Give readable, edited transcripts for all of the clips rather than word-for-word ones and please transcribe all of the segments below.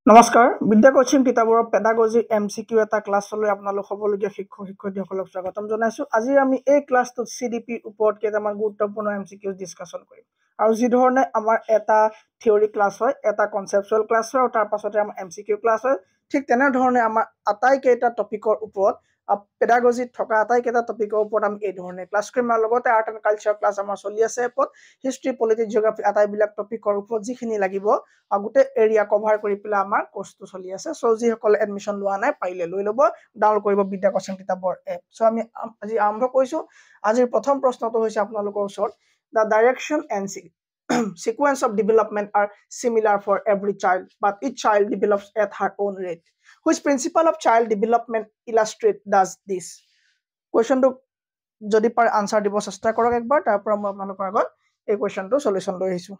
নমস্কাৰ বিদ্যা coaching কিতাবৰ pedagogy MCQ এটা ক্লাছলৈ আপোনালোক সকলোকে শিক্ষক শিক্ষয়িত্ৰীসকলক স্বাগতম জনাইছো। আজি আমি এই ক্লাছটোত সিডিপি ওপৰত কেইটামান গুৰুত্বপূৰ্ণ এমসিকিউ ডিসকাশন কৰিম। আৰু যি ধৰণে আমাৰ এটা থিওৰি ক্লাছ হয়, এটা কনসেপচুৱেল ক্লাছ হয় আৰু তাৰ পাছতে আমাৰ এমসিকিউ ক্লাছ হয়, ঠিক তেনে ধৰণে আমাৰ আটাইকেইটা টপিকৰ ওপৰত পেডাগজিত থকা আটাইকেইটা টপিকৰ ওপৰত আমি এই ধৰণে ক্লাছ কৰিম। আৰু লগতে আৰ্ট এণ্ড কালচাৰ ক্লাছ আমাৰ চলি আছে এপত হিষ্ট্ৰী পলিটিক্স জিঅ'গ্ৰাফি আটাইবিলাক টপিকৰ ওপৰত যিখিনি লাগিব গোটেই এৰিয়া কভাৰ কৰি পেলাই আমাৰ কোৰ্সটো চলি আছে। সো যিসকলে এডমিশন লোৱা নাই পাৰিলে লৈ ল'ব, ডাউনলোড কৰিব বিদ্যা কোচিং কিতাবৰ এপ। সো আমি আজি আৰম্ভ কৰিছো। আজিৰ প্ৰথম প্ৰশ্নটো হৈছে আপোনালোকৰ ওচৰত the direction and sequence of development are similar for every child but each child develops at her own rate. Which principle of child development illustrate does this? Question to যদি পাৰ আনসাৰ দিব চেষ্টা কৰক একবাৰ, তাৰ পৰা মই আপোনালোকৰ আগত এই কোৱেশ্চনটো সলিউশন লৈ আহিছো।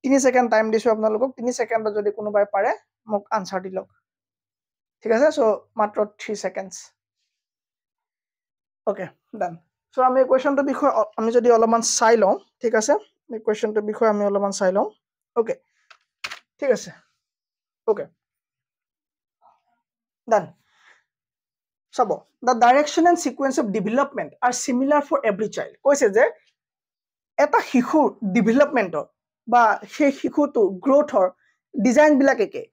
3 সেকেন্ড টাইম দিছো আপোনালোকক। 3 সেকেন্ডত যদি কোনোবাই পাৰে মোক আনসাৰ দিলক, ঠিক আছে? সো মাত্ৰ 3 সেকেন্ডস। ওকে ডান। সো আমি কোৱেশ্চনটো বিষয় আমি যদি অলপমান চাই লওঁ, ঠিক আছে? এই কোৱেশ্চনটো বিষয় আমি অলপমান চাই লওঁ। ওকে ঠিক আছে। ওকে ডান। চাব, the direction and sequence of development are similar for every child. কৈছে যে এটা শিশুৰ ডেভেলপমেন্টৰ বা সেই শিশুটো গ্ৰোথৰ ডিজাইন বিলাক একে।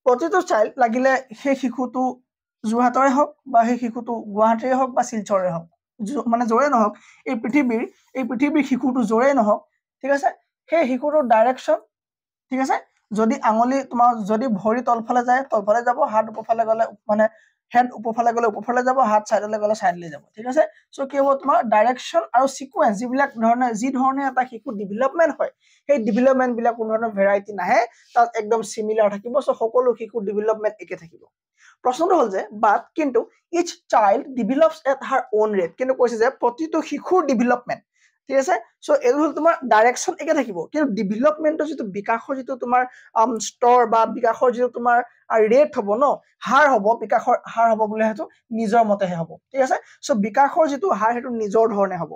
প্ৰতিটো চাইল্ড লাগিলে সেই শিশুটো যোৰহাটৰে হওক বা সেই শিশুটো গুৱাহাটীৰে হওক বা শিলচৰৰে হওক, মানে জোৰে নহওক, এই পৃথিৱীৰ শিশুটো জোৰে নহওক, ঠিক আছে? সেই শিশুটোৰ ডাইৰেকশ্যন, ঠিক আছে? যদি আঙুলি তোমাৰ যদি ভৰি তলফালে যায় তলফালে যাব, হাত ওপৰফালে গলে মানে হেড ওপৰফালে গলে ওপৰফালে যাব, হাত সাইডলে গলে সাইডলে যাব, ঠিক আছে? সো কি হ'ব তোমাৰ ডাইৰেকশ্যন আৰু সিকোয়েন্স যিবিলাক ধৰণে যি ধৰণে এটা শিশু ডেভেলপমেন্ট হয়, সেই ডেভেলপমেন্ট বিলাক কোনো ধৰণৰ ভেৰাইটি নাহে, তাত একদম সিমিলাৰ থাকিব। সো সকলো শিশুৰ ডেভেলপমেন্ট একে থাকিব। প্ৰশ্নটো হ'ল যে বাট কিন্তু each child develops at her own rate, কিন্তু কৈছে যে প্ৰতিটো শিশুৰ ডেভেলপমেন্ট, ঠিক আছে? সো এইটো হ'ল তোমাৰ ডাইৰেকশ্যন একে থাকিব, কিন্তু ডেভেলপমেন্টৰ যিটো বিকাশৰ যিটো তোমাৰ স্তৰ বা বিকাশৰ যিটো তোমাৰ ৰেট হ'ব ন, হাৰ হ'ব, বিকাশৰ হাৰ হ'ব বুলি হেতু নিজৰ মতেহে হ'ব, ঠিক আছে? সো বিকাশৰ যিটো হাৰ হেতু নিজৰ ধৰণে হ'ব।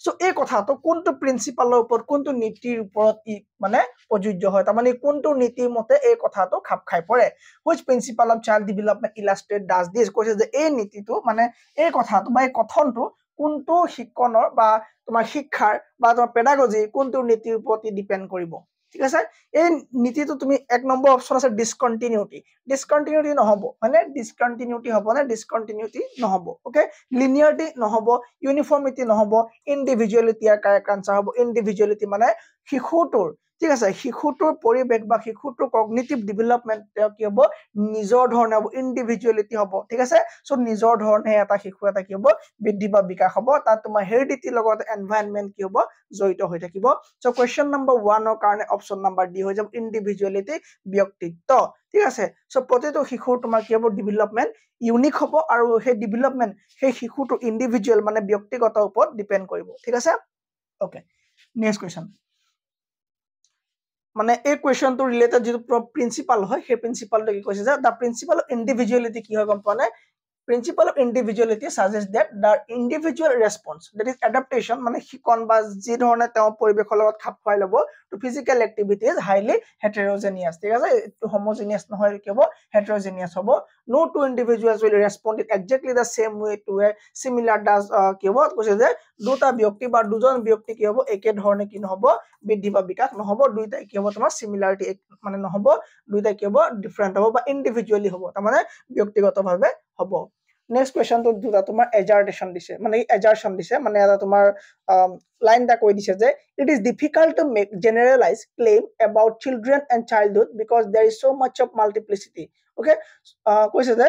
সো এই কথাটো কোনটো প্ৰিন্সিপালৰ ওপৰত, কোনটো নীতিৰ ওপৰত ই মানে প্ৰযোজ্য হয়, তাৰ মানে কোনটো নীতিৰ মতে এই কথাটো খাপ খাই পৰে। which principle of child development illustrate does this? কৈছে যে এই নীতিটো মানে এই কথাটো বা এই কথনটো কোনটো শিক্ষণৰ বা তোমাৰ শিক্ষাৰ বা তোমাৰ পেডাগজি কোনটো নীতিৰ ওপৰত ডিপেন্ড কৰিব, ঠিক আছে? এই নীতিটো তুমি এক নম্বৰ অপচন আছে ডিসকন্টিনিউটি নহব, মানে ডিসকন্টিনিউটি হ'ব নে ডিসকন্টিনিউটি নহব। ওকে লিনিয়াৰিটি নহব, ইউনিফৰ্মিটি নহব, ইন্ডিভিজুৱেলিটি ইয়াৰ কাৰেক্ট আনসাৰ হ'ব। ইন্ডিভিজুৱেলিটি মানে শিশুটোৰ, ঠিক আছে, শিশুটোৰ পৰিৱেশ বা শিশুটোৰ কগনিটিভ ডেভেলপমেন্ট কি হ'ব নিজৰ ধৰণে হ'ব, ইন্ডিভিজুৱেলিটি হ'ব, ঠিক আছে? সো নিজৰ ধৰণে এটা শিশু এটা কি হ'ব বৃদ্ধি বা বিকাশ হ'ব, তাত তোমাৰ হেৰিডিটি লগত এনভায়ৰনমেন্ট কি হ'ব জড়িত হৈ থাকিব। সো কোৱেশ্চন নম্বৰ 1 ৰ কাৰণে অপচন নম্বৰ ডি হৈ যাব ইন্ডিভিজুৱেলিটি, ব্যক্তিত্ব, ঠিক আছে? সো প্ৰতিটো শিশুৰ তোমাৰ কি হ'ব ডেভেলপমেন্ট ইউনিক হ'ব আৰু সেই ডেভেলপমেন্ট সেই শিশুটো ইন্ডিভিজুৱেল মানে ব্যক্তিগত ওপৰত ডিপেন্ড কৰিব, ঠিক আছে? Okay next question. মানে এই কোৱেশ্চনটো ৰিলেটেড যিটো প্ৰিন্সিপাল হয়, সেই প্ৰিন্সিপালটো কি কৈছে যে দা প্ৰিন্সিপাল অফ ইন্ডিভিজুৱেলিটি কি হয় গম পোৱা নাই? Principle of individuality suggests that the individual response, that is adaptation, মানে শিকন বা যি ধৰণে তেওঁ পৰিৱেশৰ লগত খাপ খুৱাই ল'ব to physical activity is highly heterogeneous, ঠিক আছে? এইটো homogeneous নহয়, কি হ'ব heterogeneous হ'ব। No two individuals will respond in exactly the same way to a similar does কি হ'ব কৈছে যে দুটা ব্যক্তি বা দুজন ব্যক্তি কি হ'ব একে ধৰণে কি নহ'ব বৃদ্ধি বা বিকাশ নহ'ব, দুইটাই কি হ'ব তোমাৰ সিমিলাৰিটি মানে নহ'ব, দুইটাই কি হ'ব ডিফাৰেন্ট হ'ব বা ইন্ডিভিজুৱেলি হ'ব, তাৰ মানে ব্যক্তিগতভাৱে হ'ব। নেক্সট কোৱেশ্চনটো দুটা তোমাৰ এজাৰ্টেশন দিছে, মানে এজাৰ্শন দিছে, মানে এটা তোমাৰ লাইন এটা কৈ দিছে যে it is difficult to make generalize claim about children and childhood because there is so much of multiplicity. Okay কৈছে যে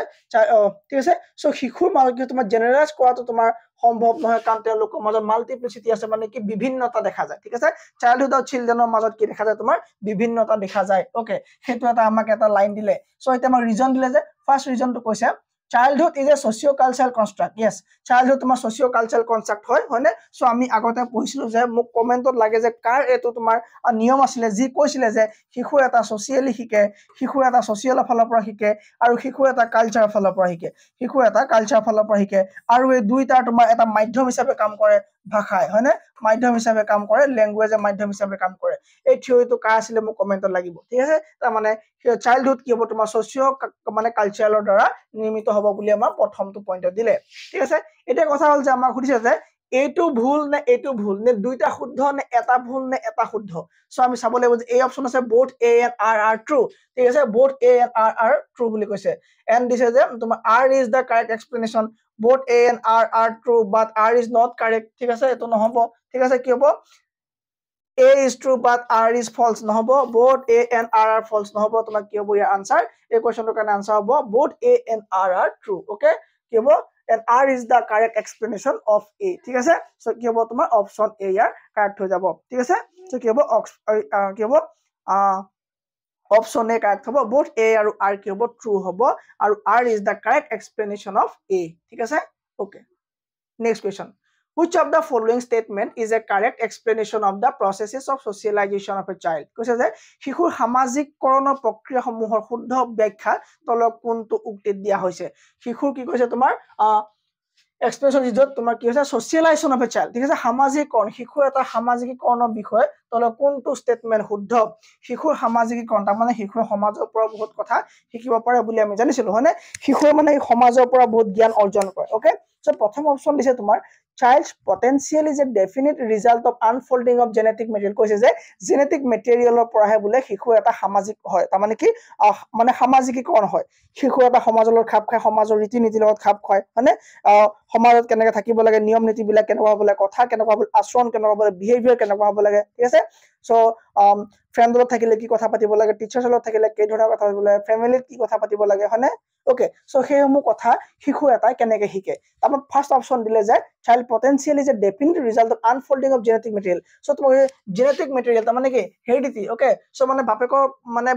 ঠিক আছে? সো শিশুৰ মাজত তোমাৰ জেনাৰেলাইজ কৰাটো তোমাৰ সম্ভৱ নহয়, কাৰণ তেওঁলোকৰ মাজত মাল্টিপ্লিচিটি আছে, মানে কি বিভিন্নতা দেখা যায়, ঠিক আছে? চাইল্ডহুড আৰু চিলড্ৰেনৰ মাজত কি দেখা যায় তোমাৰ বিভিন্নতা দেখা যায়। ওকে সেইটো এটা আমাক এটা লাইন দিলে। সো এতিয়া আমাক ৰিজন দিলে যে ফাৰ্ষ্ট ৰিজনটো কৈছে childhood is a socio-cultural construct. Yes, childhood তোমাৰ socio-cultural construct হয় নে? সো আমি আগতে পঢ়িছিলো যে মোক কমেন্টত লাগে যে কাৰ এটো তোমাৰ নিয়ম আছিলে যি কৈছিলে যে শিশু এটা সোশিয়ালি শিকে, শিশু এটা সোশিয়ালৰ ফালৰ পৰা শিকে আৰু শিশু এটা কালচাৰৰ ফালৰ পৰা শিকে, শিশু এটা কালচাৰৰ ফালৰ পৰা শিকে, আৰু এই দুইটা তোমাৰ এটা মাধ্যম হিচাপে কাম কৰে ভাষায়, হয় নে? মাধ্যম হিচাপে কাম কৰে ল্যাঙ্গুৱেজে মাধ্যম হিচাপে কাম কৰে এই থিওৰিটো কা আছিল মোক কমেন্টত লাগিব ঠিক আছে তাৰ মানে চাইল্ডহুড কি হ'ব তোমাৰ সোশিও মানে কালচাৰৰ দ্বাৰা নিৰ্মিত হ'ব বুলি আমাৰ প্ৰথমটো পইণ্টত দিলে ঠিক আছে এটা কথা হ'ল যে আমাক সুধিছে যে এইটো ভুল নে দুইটা শুদ্ধ নে এটা ভুল নে এটা শুদ্ধ সো আমি চাব লাগিব যে এই অপচন আছে both a and r are true ঠিক আছে both a and r are true বুলি কৈছে and দিছে যে তোমাৰ r is the correct explanation both a and r are true but r is not correct ঠিক আছে এটো নহব ঠিক আছে কি হ'ব a is true but r is false নহব both a and r are false নহব তোমাক কি হ'ব ইয়াৰ আনসাৰ এই কোৱেশ্চনটোৰ কাৰণে আনসাৰ হ'ব both a and r are true okay কি হ'ব and r is the correct explanation of a ঠিক আছে সো কি হ'ব তোমাৰ অপচন a ইয়াৰ কাৰেক্ট হৈ যাব ঠিক আছে সো কি হ'ব অপচন a কাৰেক্ট হ'ব both a আৰু r কি হ'ব true হ'ব আৰু r is the correct explanation of a ঠিক আছে okay next question which of the following statement is a correct explanation of the processes of socialization of a child কৈছে যে শিশুৰ সামাজিককৰণৰ প্ৰক্ৰিয়াসমূহৰ শুদ্ধ ব্যাখ্যা তলত কোনটো উক্তিত দিয়া হৈছে শিশুৰ কি কৈছে তোমাৰ এক্সপ্ৰেছন ইজত তোমাৰ কি হৈছে সোশিয়েলাইজেশন অফ এ চাইল্ড ঠিক আছে সামাজিককৰণ শিশু এটা সামাজিকীকৰণৰ বিষয় তলত কোনটো স্টেটমেন্ট শুদ্ধ শিশুৰ সামাজিকীকৰণ তাৰ মানে শিশুৰ সমাজৰ পৰা বহুত কথা শিকিব পাৰে বুলি আমি জানিছিলো হয়নে শিশুৰ মানে সমাজৰ পৰা বহুত জ্ঞান অৰ্জন কৰে ওকে সো প্ৰথম অপচন দিছে তোমাৰ child's potential is a definite result of unfolding of genetic material কৈছে যে genetic materialৰ পৰাহে বুলে শিশু এটা সামাজিক হয় তাৰ মানে কি মানে সামাজিকীকৰণ হয় শিশু এটা সমাজৰ লগত খাপ খায় সমাজৰ ৰীতি নীতিৰ লগত খাপ খায় মানে সমাজত কেনেকৈ থাকিব লাগে নিয়ম নীতি বিলাক কেনেকুৱা হ'ব লাগে কথা কেনেকুৱা হ'ব আচৰণ কেনেকুৱা হ'ব লাগে বিহেভিয়াৰ কেনেকুৱা হ'ব লাগে ঠিক আছে সো ফ্ৰেণ্ডৰ থাকিলে কি কথা পাতিব লাগে টিচাৰৰ লগত থাকিলে কি ধৰণৰ কথা পাতিব লাগে ফ্যামিলিত কি কথা পাতিব লাগে হয়নে ওকে সো সেইসমূহ কথা শিশু এটাই কেনেকৈ শিকে তাৰপৰা ফাৰ্স্ট অপচন দিলে যে child potential is a definite result of unfolding of genetic material so তোমাৰ genetic material তাৰ মানে কি heredity ওকে সো মানে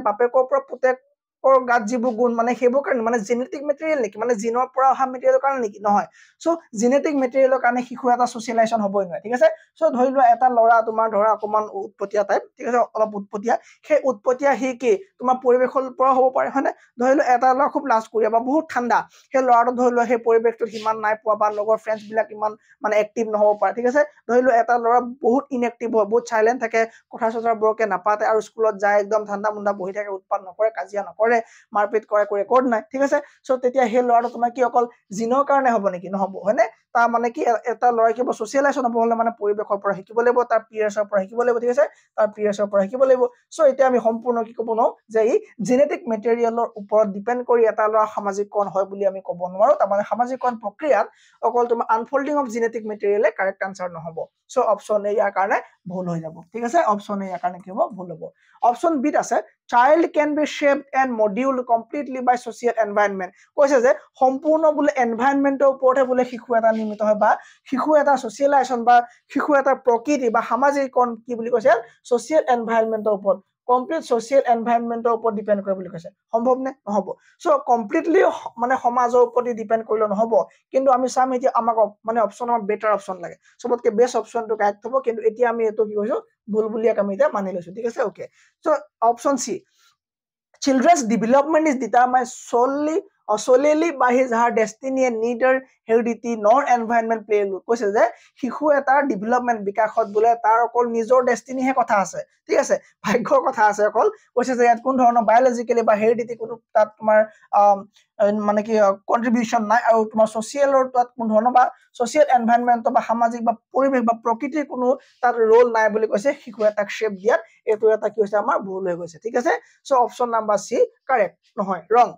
বাপেকৰ পৰা পুতেকৰ গাত যিবোৰ গুণ মানে সেইবোৰ কাৰণে মানে জেনেটিক মেটেৰিয়েল নেকি মানে জিনৰ পৰা অহা মেটেৰিয়েলৰ কাৰণে নেকি নহয় সো জেনেটিক মেটেৰিয়েলৰ কাৰণে শিশু এটা সোশিয়েলাইজেশন হ'বই নহয় ঠিক আছে সো ধৰি লোৱা এটা ল'ৰা তোমাৰ ধৰা অকমান উৎপতীয়া টাইপ ঠিক আছে অলপ উৎপতীয়া সেই উৎপতীয়া হি কি তোমাৰ পৰিৱেশৰ পৰা হ'ব পাৰে হয়নে ধৰি লোৱা এটা ল'ৰা খুব লাজ কৰিয়া বা বহুত ঠাণ্ডা সেই ল'ৰাটো ধৰি লোৱা সেই পৰিৱেশটোত সিমান নাই পোৱা বা লগৰ ফ্ৰেণ্ডছ বিলাক ইমান মানে এক্টিভ নহ'ব পাৰে ঠিক আছে ধৰি লোৱা এটা ল'ৰা বহুত ইনএক্টিভ হয় বহুত সাইলেন্ট থাকে কথা চথা বৰকে নাপাতে আৰু স্কুলত যায় একদম ঠাণ্ডা মুণ্ডা বহি থাকে উৎপাত নকৰে কাজিয়া নকৰে মাৰপিট কৰে ৰেকৰ্ড নাই ঠিক আছে সো তেতিয়া সেই ল'ৰাটো তোমাৰ কি অকল জিনৰ কাৰণে হ'ব নেকি নহ'ব হয়নে তাৰ মানে কি এটা ল'ৰা কিবা সোশিয়েলাইজেশন হ'ব হলে মানে পৰিৱেশৰ পৰা শিকিব লাগিব তাৰ পিয়াৰ্ছৰ পৰা শিকিব লাগিব ঠিক আছে তাৰ পিয়াৰ্ছৰ পৰা শিকিব লাগিব সো এতিয়া আমি সম্পূৰ্ণ কি ক'ব নোৱাৰো যে ই জেনেটিক মেটেৰিয়েলৰ ওপৰত ডিপেন্ড কৰি এটা ল'ৰা সামাজিককৰণ হয় বুলি আমি ক'ব নোৱাৰো তাৰ মানে সামাজিককৰণ প্ৰক্ৰিয়াত অকল তোমাৰ আনফোল্ডিং অফ জেনেটিক মেটেৰিয়েলে কাৰেক্ট আনসাৰ নহ'ব সো অপচন এ ইয়াৰ কাৰণে ভুল হৈ যাব ঠিক আছে অপচন এ ইয়াৰ কাৰণে কি হ'ব ভুল হ'ব অপচন বিত আছে child can be shaped and molded completely by social environment কৈছে যে সম্পূৰ্ণ বুলে এনভায়ৰনমেন্টৰ ওপৰতে বুলে শিশু এটা নিৰ্মিত হয় বা শিশু এটা সোশিয়েলাইজেশন বা শিশু এটা প্ৰকৃতি বা সামাজিককৰণ কি বুলি কৈছে সোশিয়েল এনভায়ৰনমেন্টৰ ওপৰত কমপ্লিট সোশিয়েল এনভায়ৰনমেন্টৰ ওপৰত ডিপেন্ড কৰে বুলি কৈছে সম্ভৱ নে নহব সো কমপ্লিটলি মানে সমাজৰ ওপৰত ডিপেন্ড কৰিলে নহব কিন্তু আমি চাম এতিয়া আমাক মানে অপচনৰ বেটাৰ অপচন লাগে সবতকে বেষ্ট অপচনটো কাৰেক্ট হ'ব কিন্তু এতিয়া আমি এটো কি কৈছো ভুল বুলি আমি এটা মানি লৈছো ঠিক আছে okay so option C children's development is determined solely by his her destiny and neither heredity nor environment play a role কৈছে যে শিশু এটা ডেভেলপমেন্ট বিকাশত বুলে তাৰ অকল নিজৰ ডেষ্টিনি হে কথা আছে ঠিক আছে ভাগ্যৰ কথা আছে অকল কৈছে যে ইয়াত কোন ধৰণৰ বায়োলজিক্যালি বা হেৰিডিটি কোনো তাত তোমাৰ মানে কি কন্ট্ৰিবিউশন নাই আৰু তোমাৰ সোশিয়েলৰ তাত কোন ধৰণৰ বা সোশিয়েল এনভায়ৰনমেন্ট বা সামাজিক বা পৰিৱেশ বা প্ৰকৃতিৰ কোনো তাত ৰোল নাই বুলি কৈছে শিশু এটাক শেপ দিয়াত এটো এটা কি হৈছে আমাৰ ভুল হৈ গৈছে ঠিক আছে সো অপচন নাম্বাৰ সি কাৰেক্ট নহয় ৰং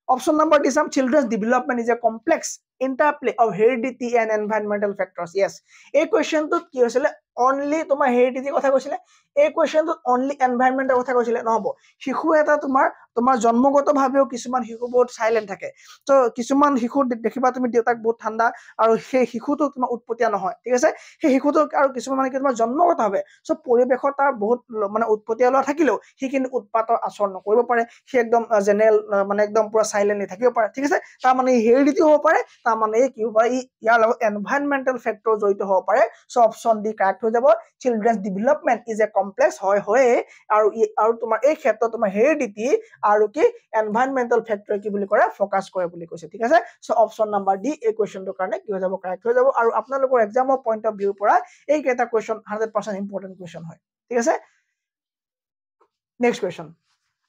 option number D some children's development is a complex interplay of heredity and environmental factors yes এই কোৱেশ্চনটো কি হৈছিল only তোমাৰ হেৰিডিটি কথা কৈছিলে এই কোৱেশ্চনটো only এনভায়ৰনমেন্টৰ কথা কৈছিলে নহব শিশু এটা তোমাৰ জন্মগতভাৱেও কিছুমান শিশু বহুত সাইলেন্ট থাকে তো কিছুমান শিশু দেখিবা তুমি দেউতাক বহুত ঠাণ্ডা আৰু সেই শিশুটো তোমাৰ উৎপতীয়া নহয় ঠিক আছে সেই শিশুটো আৰু কিছুমান মানে কি তোমাৰ জন্মগতভাৱে সো পৰিৱেশত তাৰ বহুত মানে উৎপতীয়া ল'ৰা থাকিলেও সি কিন্তু উৎপাতৰ আচৰণ নকৰিব পাৰে সি একদম জেনেৰেল মানে একদম পুৰা সাইলেন্টলি থাকিব পাৰে ঠিক আছে তাৰ মানে হেৰিডিটি হ'ব পাৰে তাৰ মানে কি হ'ব পাৰে ইয়াৰ লগত এনভায়ৰনমেন্টাল ফেক্টৰ জড়িত হ'ব পাৰে সো অপচন ডি কাৰেক্ট হৈ যাব children's development is a complex হয় আৰু তোমাৰ এই ক্ষেত্ৰত তোমাৰ হেৰিডিটি আৰু কি এনভাইৰনমেন্টাল ফেক্টৰ কি বুলি কৰে ফোকাস কৰে বুলি কৈছে ঠিক আছে সো অপচন নাম্বাৰ ডি এই কোৱেশ্চনটোৰ কাৰণে কি হৈ যাব কাৰেক্ট হৈ যাব আৰু আপোনালোকৰ এক্সামৰ পইণ্ট অফ ভিউৰ পৰা এই কেইটা কোৱেশ্চন 100% ইম্পৰ্টেন্ট কোৱেশ্চন হয় ঠিক আছে next question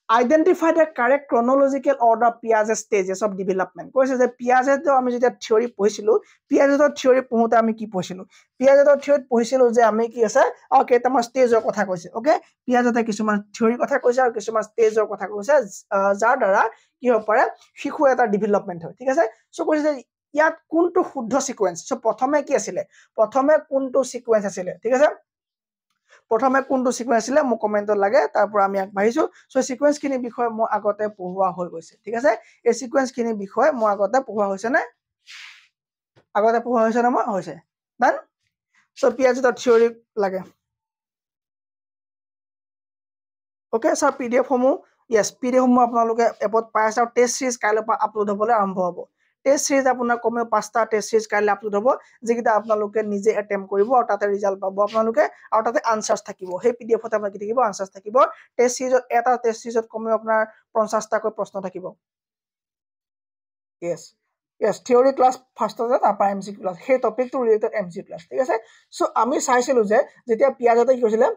Identify the correct chronological order of Piaget's stages of development. কৈছে যে Piaget আমি যেতিয়া থিওৰি পঢ়িছিলো Piagetৰ থিওৰি পঢ়োতে আমি কি পঢ়িছিলো Piagetৰ থিওৰিত পঢ়িছিলো যে আমি কি আছে কেইটামান ষ্টেজৰ কথা কৈছে ওকে Piagete কিছুমান থিওৰি কথা কৈছে আৰু কিছুমান ষ্টেজৰ কথা কৈছে যাৰ দ্বাৰা কি হ'ব পাৰে শিশু এটা ডেভেলপমেন্ট হয় ঠিক আছে সো কৈছে যে ইয়াত কোনটো শুদ্ধ সিকোয়েন্স সো প্ৰথমে কি আছিল প্ৰথমে কোনটো সিকোয়েন্স আছিল ঠিক আছে প্ৰথমে কোনটো সিকোয়েন্স আছিল মোক কমেন্টত লাগে তাৰ পৰা আমি আগবাঢ়িছো সো সিকোয়েন্স খিনি বিষয় মই আগতে পঢ়ুৱা হৈ গৈছে ঠিক আছে এই সিকোয়েন্স খিনি বিষয় মই আগতে পঢ়ুৱা হৈছে না মই হৈছে ডান সো Piagetৰ থিওৰি লাগে ওকে সৰ পিডিএফ সমূহ yes পিডিএফ সমূহ আপোনালোকে এপত পাই আছে আৰু টেষ্ট সিৰিজ কাইলৈ পৰা আপলোড হ'বলৈ আৰম্ভ হ'ব টেষ্ট সিৰিজ আপোনাৰ কমেও 5টা টেষ্ট সিৰিজ কাইলৈ আপলোড হ'ব যেকিটা আপোনালোকে নিজে এটেম্প কৰিব আৰু তাতে ৰিজাল্ট পাব আপোনালোকে আৰু তাতে আনসাৰছ থাকিব সেই পিডিএফত আপোনাৰ কি থাকিব আনসাৰছ থাকিব টেষ্ট সিৰিজত এটা টেষ্ট সিৰিজত কমেও আপোনাৰ 50টা কৈ প্ৰশ্ন থাকিব yes theory class first আছে তাৰপৰা MCQ class সেই টপিকটো ৰিলেটেড MCQ class ঠিক আছে সো আমি চাইছিলো যে যেতিয়া Piagete কি কৈছিলে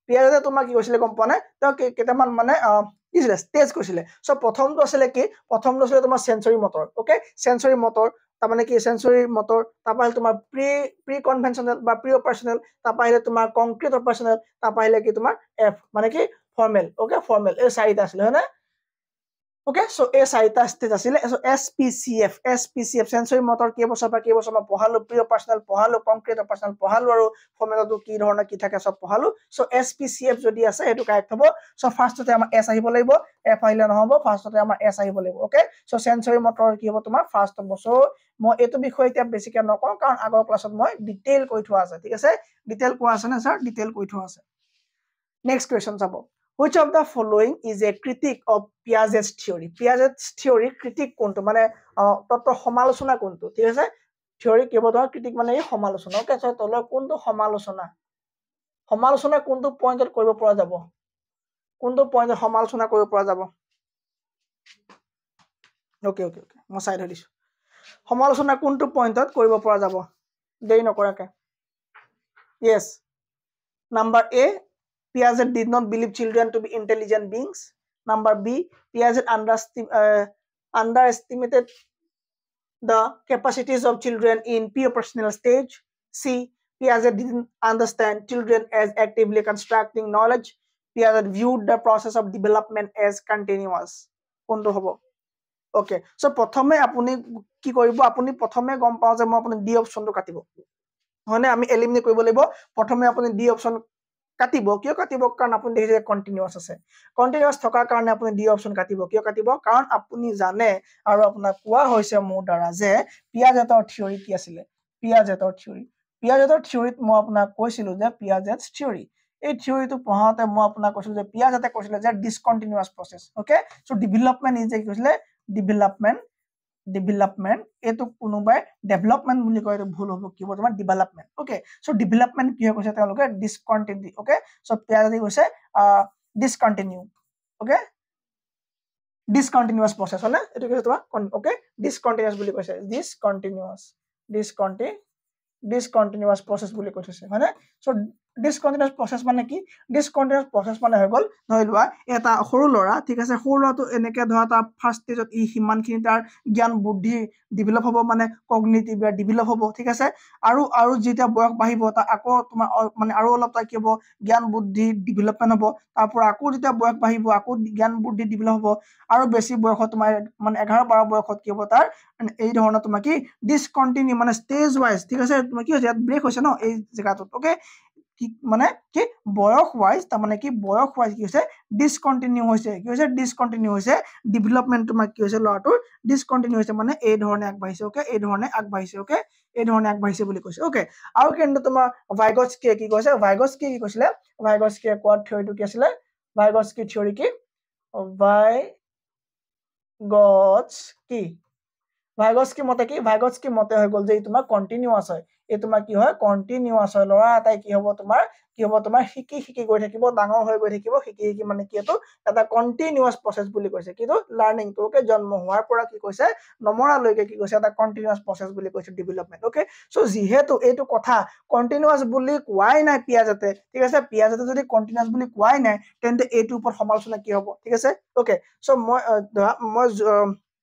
Piagete তোমাৰ কি কৈছিলে গম পোৱা নাই তো কেইটামান মানে কি ছিল ষ্টেজ কৈছিলে সো প্ৰথমটো আছিল কি প্ৰথমটো আছিল তোমাৰ সেন্সৰি মটৰ ওকে সেন্সৰি মটৰ তাৰ মানে কি সেন্সৰি মটৰ তাৰপৰা তোমাৰ প্ৰি কনভেনশনাল বা প্ৰি অপাৰেশনাল তাৰপৰা আহিলে তোমাৰ কংক্ৰিট অপাৰেশনাল তাৰপৰা আহিলে কি তোমাৰ এফ মানে কি ফৰ্মেল ওকে ফৰ্মেল এই চাৰিটা আছিল হয় না ওকে সো এই চাৰিটা ষ্টেজ আছিল সো SPCF সেন্সৰি মটৰ কেইবছৰ পৰা কেইবছৰ মই পঢ়ালো প্ৰি অপাৰেশনাল পঢ়ালো কংক্ৰিট অপাৰেশনাল পঢ়ালো আৰু ফৰ্মেলটো কি ধৰণৰ কি থাকে সব পঢ়ালো সো SPCF যদি আছে হেতু কাৰেক্ট হ'ব সো ফাৰ্ষ্টতে আমাৰ S আহিব লাগিব F আহিলে নহব ফাৰ্ষ্টতে আমাৰ S আহিব লাগিব ওকে সো সেন্সৰি মটৰ কি হ'ব তোমাৰ ফাৰ্ষ্ট হ'ব সো মই এটো বিষয় এতিয়া বেছিকৈ নকওঁ কাৰণ আগৰ ক্লাছত মই ডিটেইল কৈ থোৱা আছে ঠিক আছে ডিটেইল কোৱা আছে না স্যাৰ ডিটেইল কৈ থোৱা আছে নেক্সট কোৱেশ্চন চাব Which of the following is a critique of Piaget's theory? Piaget's theory critique কোনটো মানে তত্ত্ব সমালোচনা কোনটো ঠিক আছে থিওৰি কেৱল ক্ৰিটিক মানে এই সমালোচনা ওকে সো তলৰ কোনটো সমালোচনা কোনটো পইণ্টত কৰিব পৰা যাব কোনটো পইণ্টত সমালোচনা কৰিব পৰা যাব ওকে মই চাই ধৰিছো সমালোচনা কোনটো পইণ্টত কৰিব পৰা যাব দেই নকৰাকে yes number A Piaget did not believe children to be intelligent beings. Number B, Piaget underestimated the capacities of children in pre-operational stage. C, Piaget didn't understand children as actively constructing knowledge. Piaget viewed the process of development as continuous. কোনটো হ'ব okay so প্ৰথমে আপুনি কি কৰিব আপুনি প্ৰথমে গম পাও যে মই আপুনি ডি অপচনটো কাটিব হয়নে আমি এলিমিনেট কৰিব লাগিব প্ৰথমে আপুনি ডি অপচন কাটিব কিয় কাটিব কাৰণ আপুনি দেখিছে কন্টিনিউয়াস আছে কন্টিনিউয়াস থকাৰ কাৰণে আপুনি ডি অপচন কাটিব কিয় কাটিব কাৰণ আপুনি জানে আৰু আপোনাক কোৱা হৈছে মোৰ দ্বাৰা যে Piagetৰ থিওৰি কি আছিল Piagetৰ থিওৰিত মই আপোনাক কৈছিলো যে Piaget's theory এই থিওৰিটো পঢ়াওতে মই আপোনাক কৈছিলো যে Piagete কৈছিলে যে discontinuous process okay so development is যে কৈছিলে development এটো কোনোবাই ডেভেলপমেন্ট বুলি কয় এটো ভুল হ'ব কি হ'ব তোমাৰ ডেভেলপমেন্ট ওকে সো ডেভেলপমেন্ট কি কৈছে তেওঁলোকে ডিসকন্টিনিউ ওকে সো Piaget কৈছে ডিসকন্টিনিউ ওকে ডিসকন্টিনিউয়াস প্ৰসেস হলে এটো কৈছে তোমাৰ ওকে ডিসকন্টিনিউয়াস বুলি কৈছে ডিসকন্টিনিউয়াস প্ৰসেস বুলি কৈছে হয়নে সো ডিসকন্টিনিউয়াস প্ৰসেস মানে কি ডিসকন্টিনিউয়াস প্ৰসেস মানে হৈ গল ধৰিলোৱা এটা সৰু লৰা ঠিক আছে সৰু লৰাটো এনেকে ধৰা তাৰ ফাৰ্স্ট স্টেজত ই হিমানখিনি তাৰ জ্ঞান বুদ্ধি ডেভেলপ হ'ব মানে কগনিটিভ ডেভেলপ হ'ব ঠিক আছে আৰু যেতিয়া বয়স বাঢ়িব তা আকৌ তোমাৰ মানে আৰু অলপ তা কি হ'ব জ্ঞান বুদ্ধি ডেভেলপমেন্ট হ'ব তাৰ পৰা আকৌ যেতিয়া বয়স বাঢ়িব আকৌ জ্ঞান বুদ্ধি ডেভেলপ হ'ব আৰু বেছি বয়সত তোমাৰ মানে 11-12 বয়সত কি হ'ব তাৰ এই ধৰণৰ তোমাৰ কি ডিসকন্টিনিউ মানে স্টেজ ওয়াইজ ঠিক আছে তোমাৰ কি হৈছে ব্ৰেক হৈছে ন এই জায়গাটোত ওকে কি মানে কি বয়স ওয়াইজ তা মানে কি বয়স ওয়াইজ কি হৈছে ডিসকন্টিনিউ হৈছে ডেভেলপমেন্ট তোমাৰ কি হৈছে লৰাটোৰ ডিসকন্টিনিউ হৈছে মানে এই ধৰণে আগবাঢ়িছে ওকে এই ধৰণে আগবাঢ়িছে বুলি কৈছে ওকে আৰু কিন্তু তোমাৰ ভাইগস্কি কি কৈছে ভাইগস্কি কি কৈছিলে ভাইগস্কি কোৱা থিওৰিটো কি আছিল ভাইগস্কি থিওৰি কি ভাইগস্কি মতে কি ভাইগস্কি মতে হৈ গল যে তোমাৰ কন্টিনিউয়াস হয় এই তোমাৰ কি হয় কন্টিনিউয়াস হয় লৰা এটাই কি হ'ব তোমাৰ শিকি গৈ থাকিব ডাঙৰ হৈ গৈ থাকিব শিকি মানে কি এটো এটা কন্টিনিউয়াস প্ৰসেস বুলি কৈছে কিন্তু লাৰ্নিং তোকে জন্ম হোৱাৰ পৰা কি কৈছে নমৰালৈকে কি কৈছে এটা কন্টিনিউয়াস প্ৰসেস বুলি কৈছে ডেভেলপমেন্ট ওকে সো যিহেতু এইটো কথা কন্টিনিউয়াস বুলি কোৱাই নাই পিয়াজতে ঠিক আছে পিয়াজতে যদি কন্টিনিউয়াস বুলি কোৱাই নাই তেন্তে এইটোৰ ওপৰত সমালোচনা কি হ'ব ঠিক আছে ওকে সো মই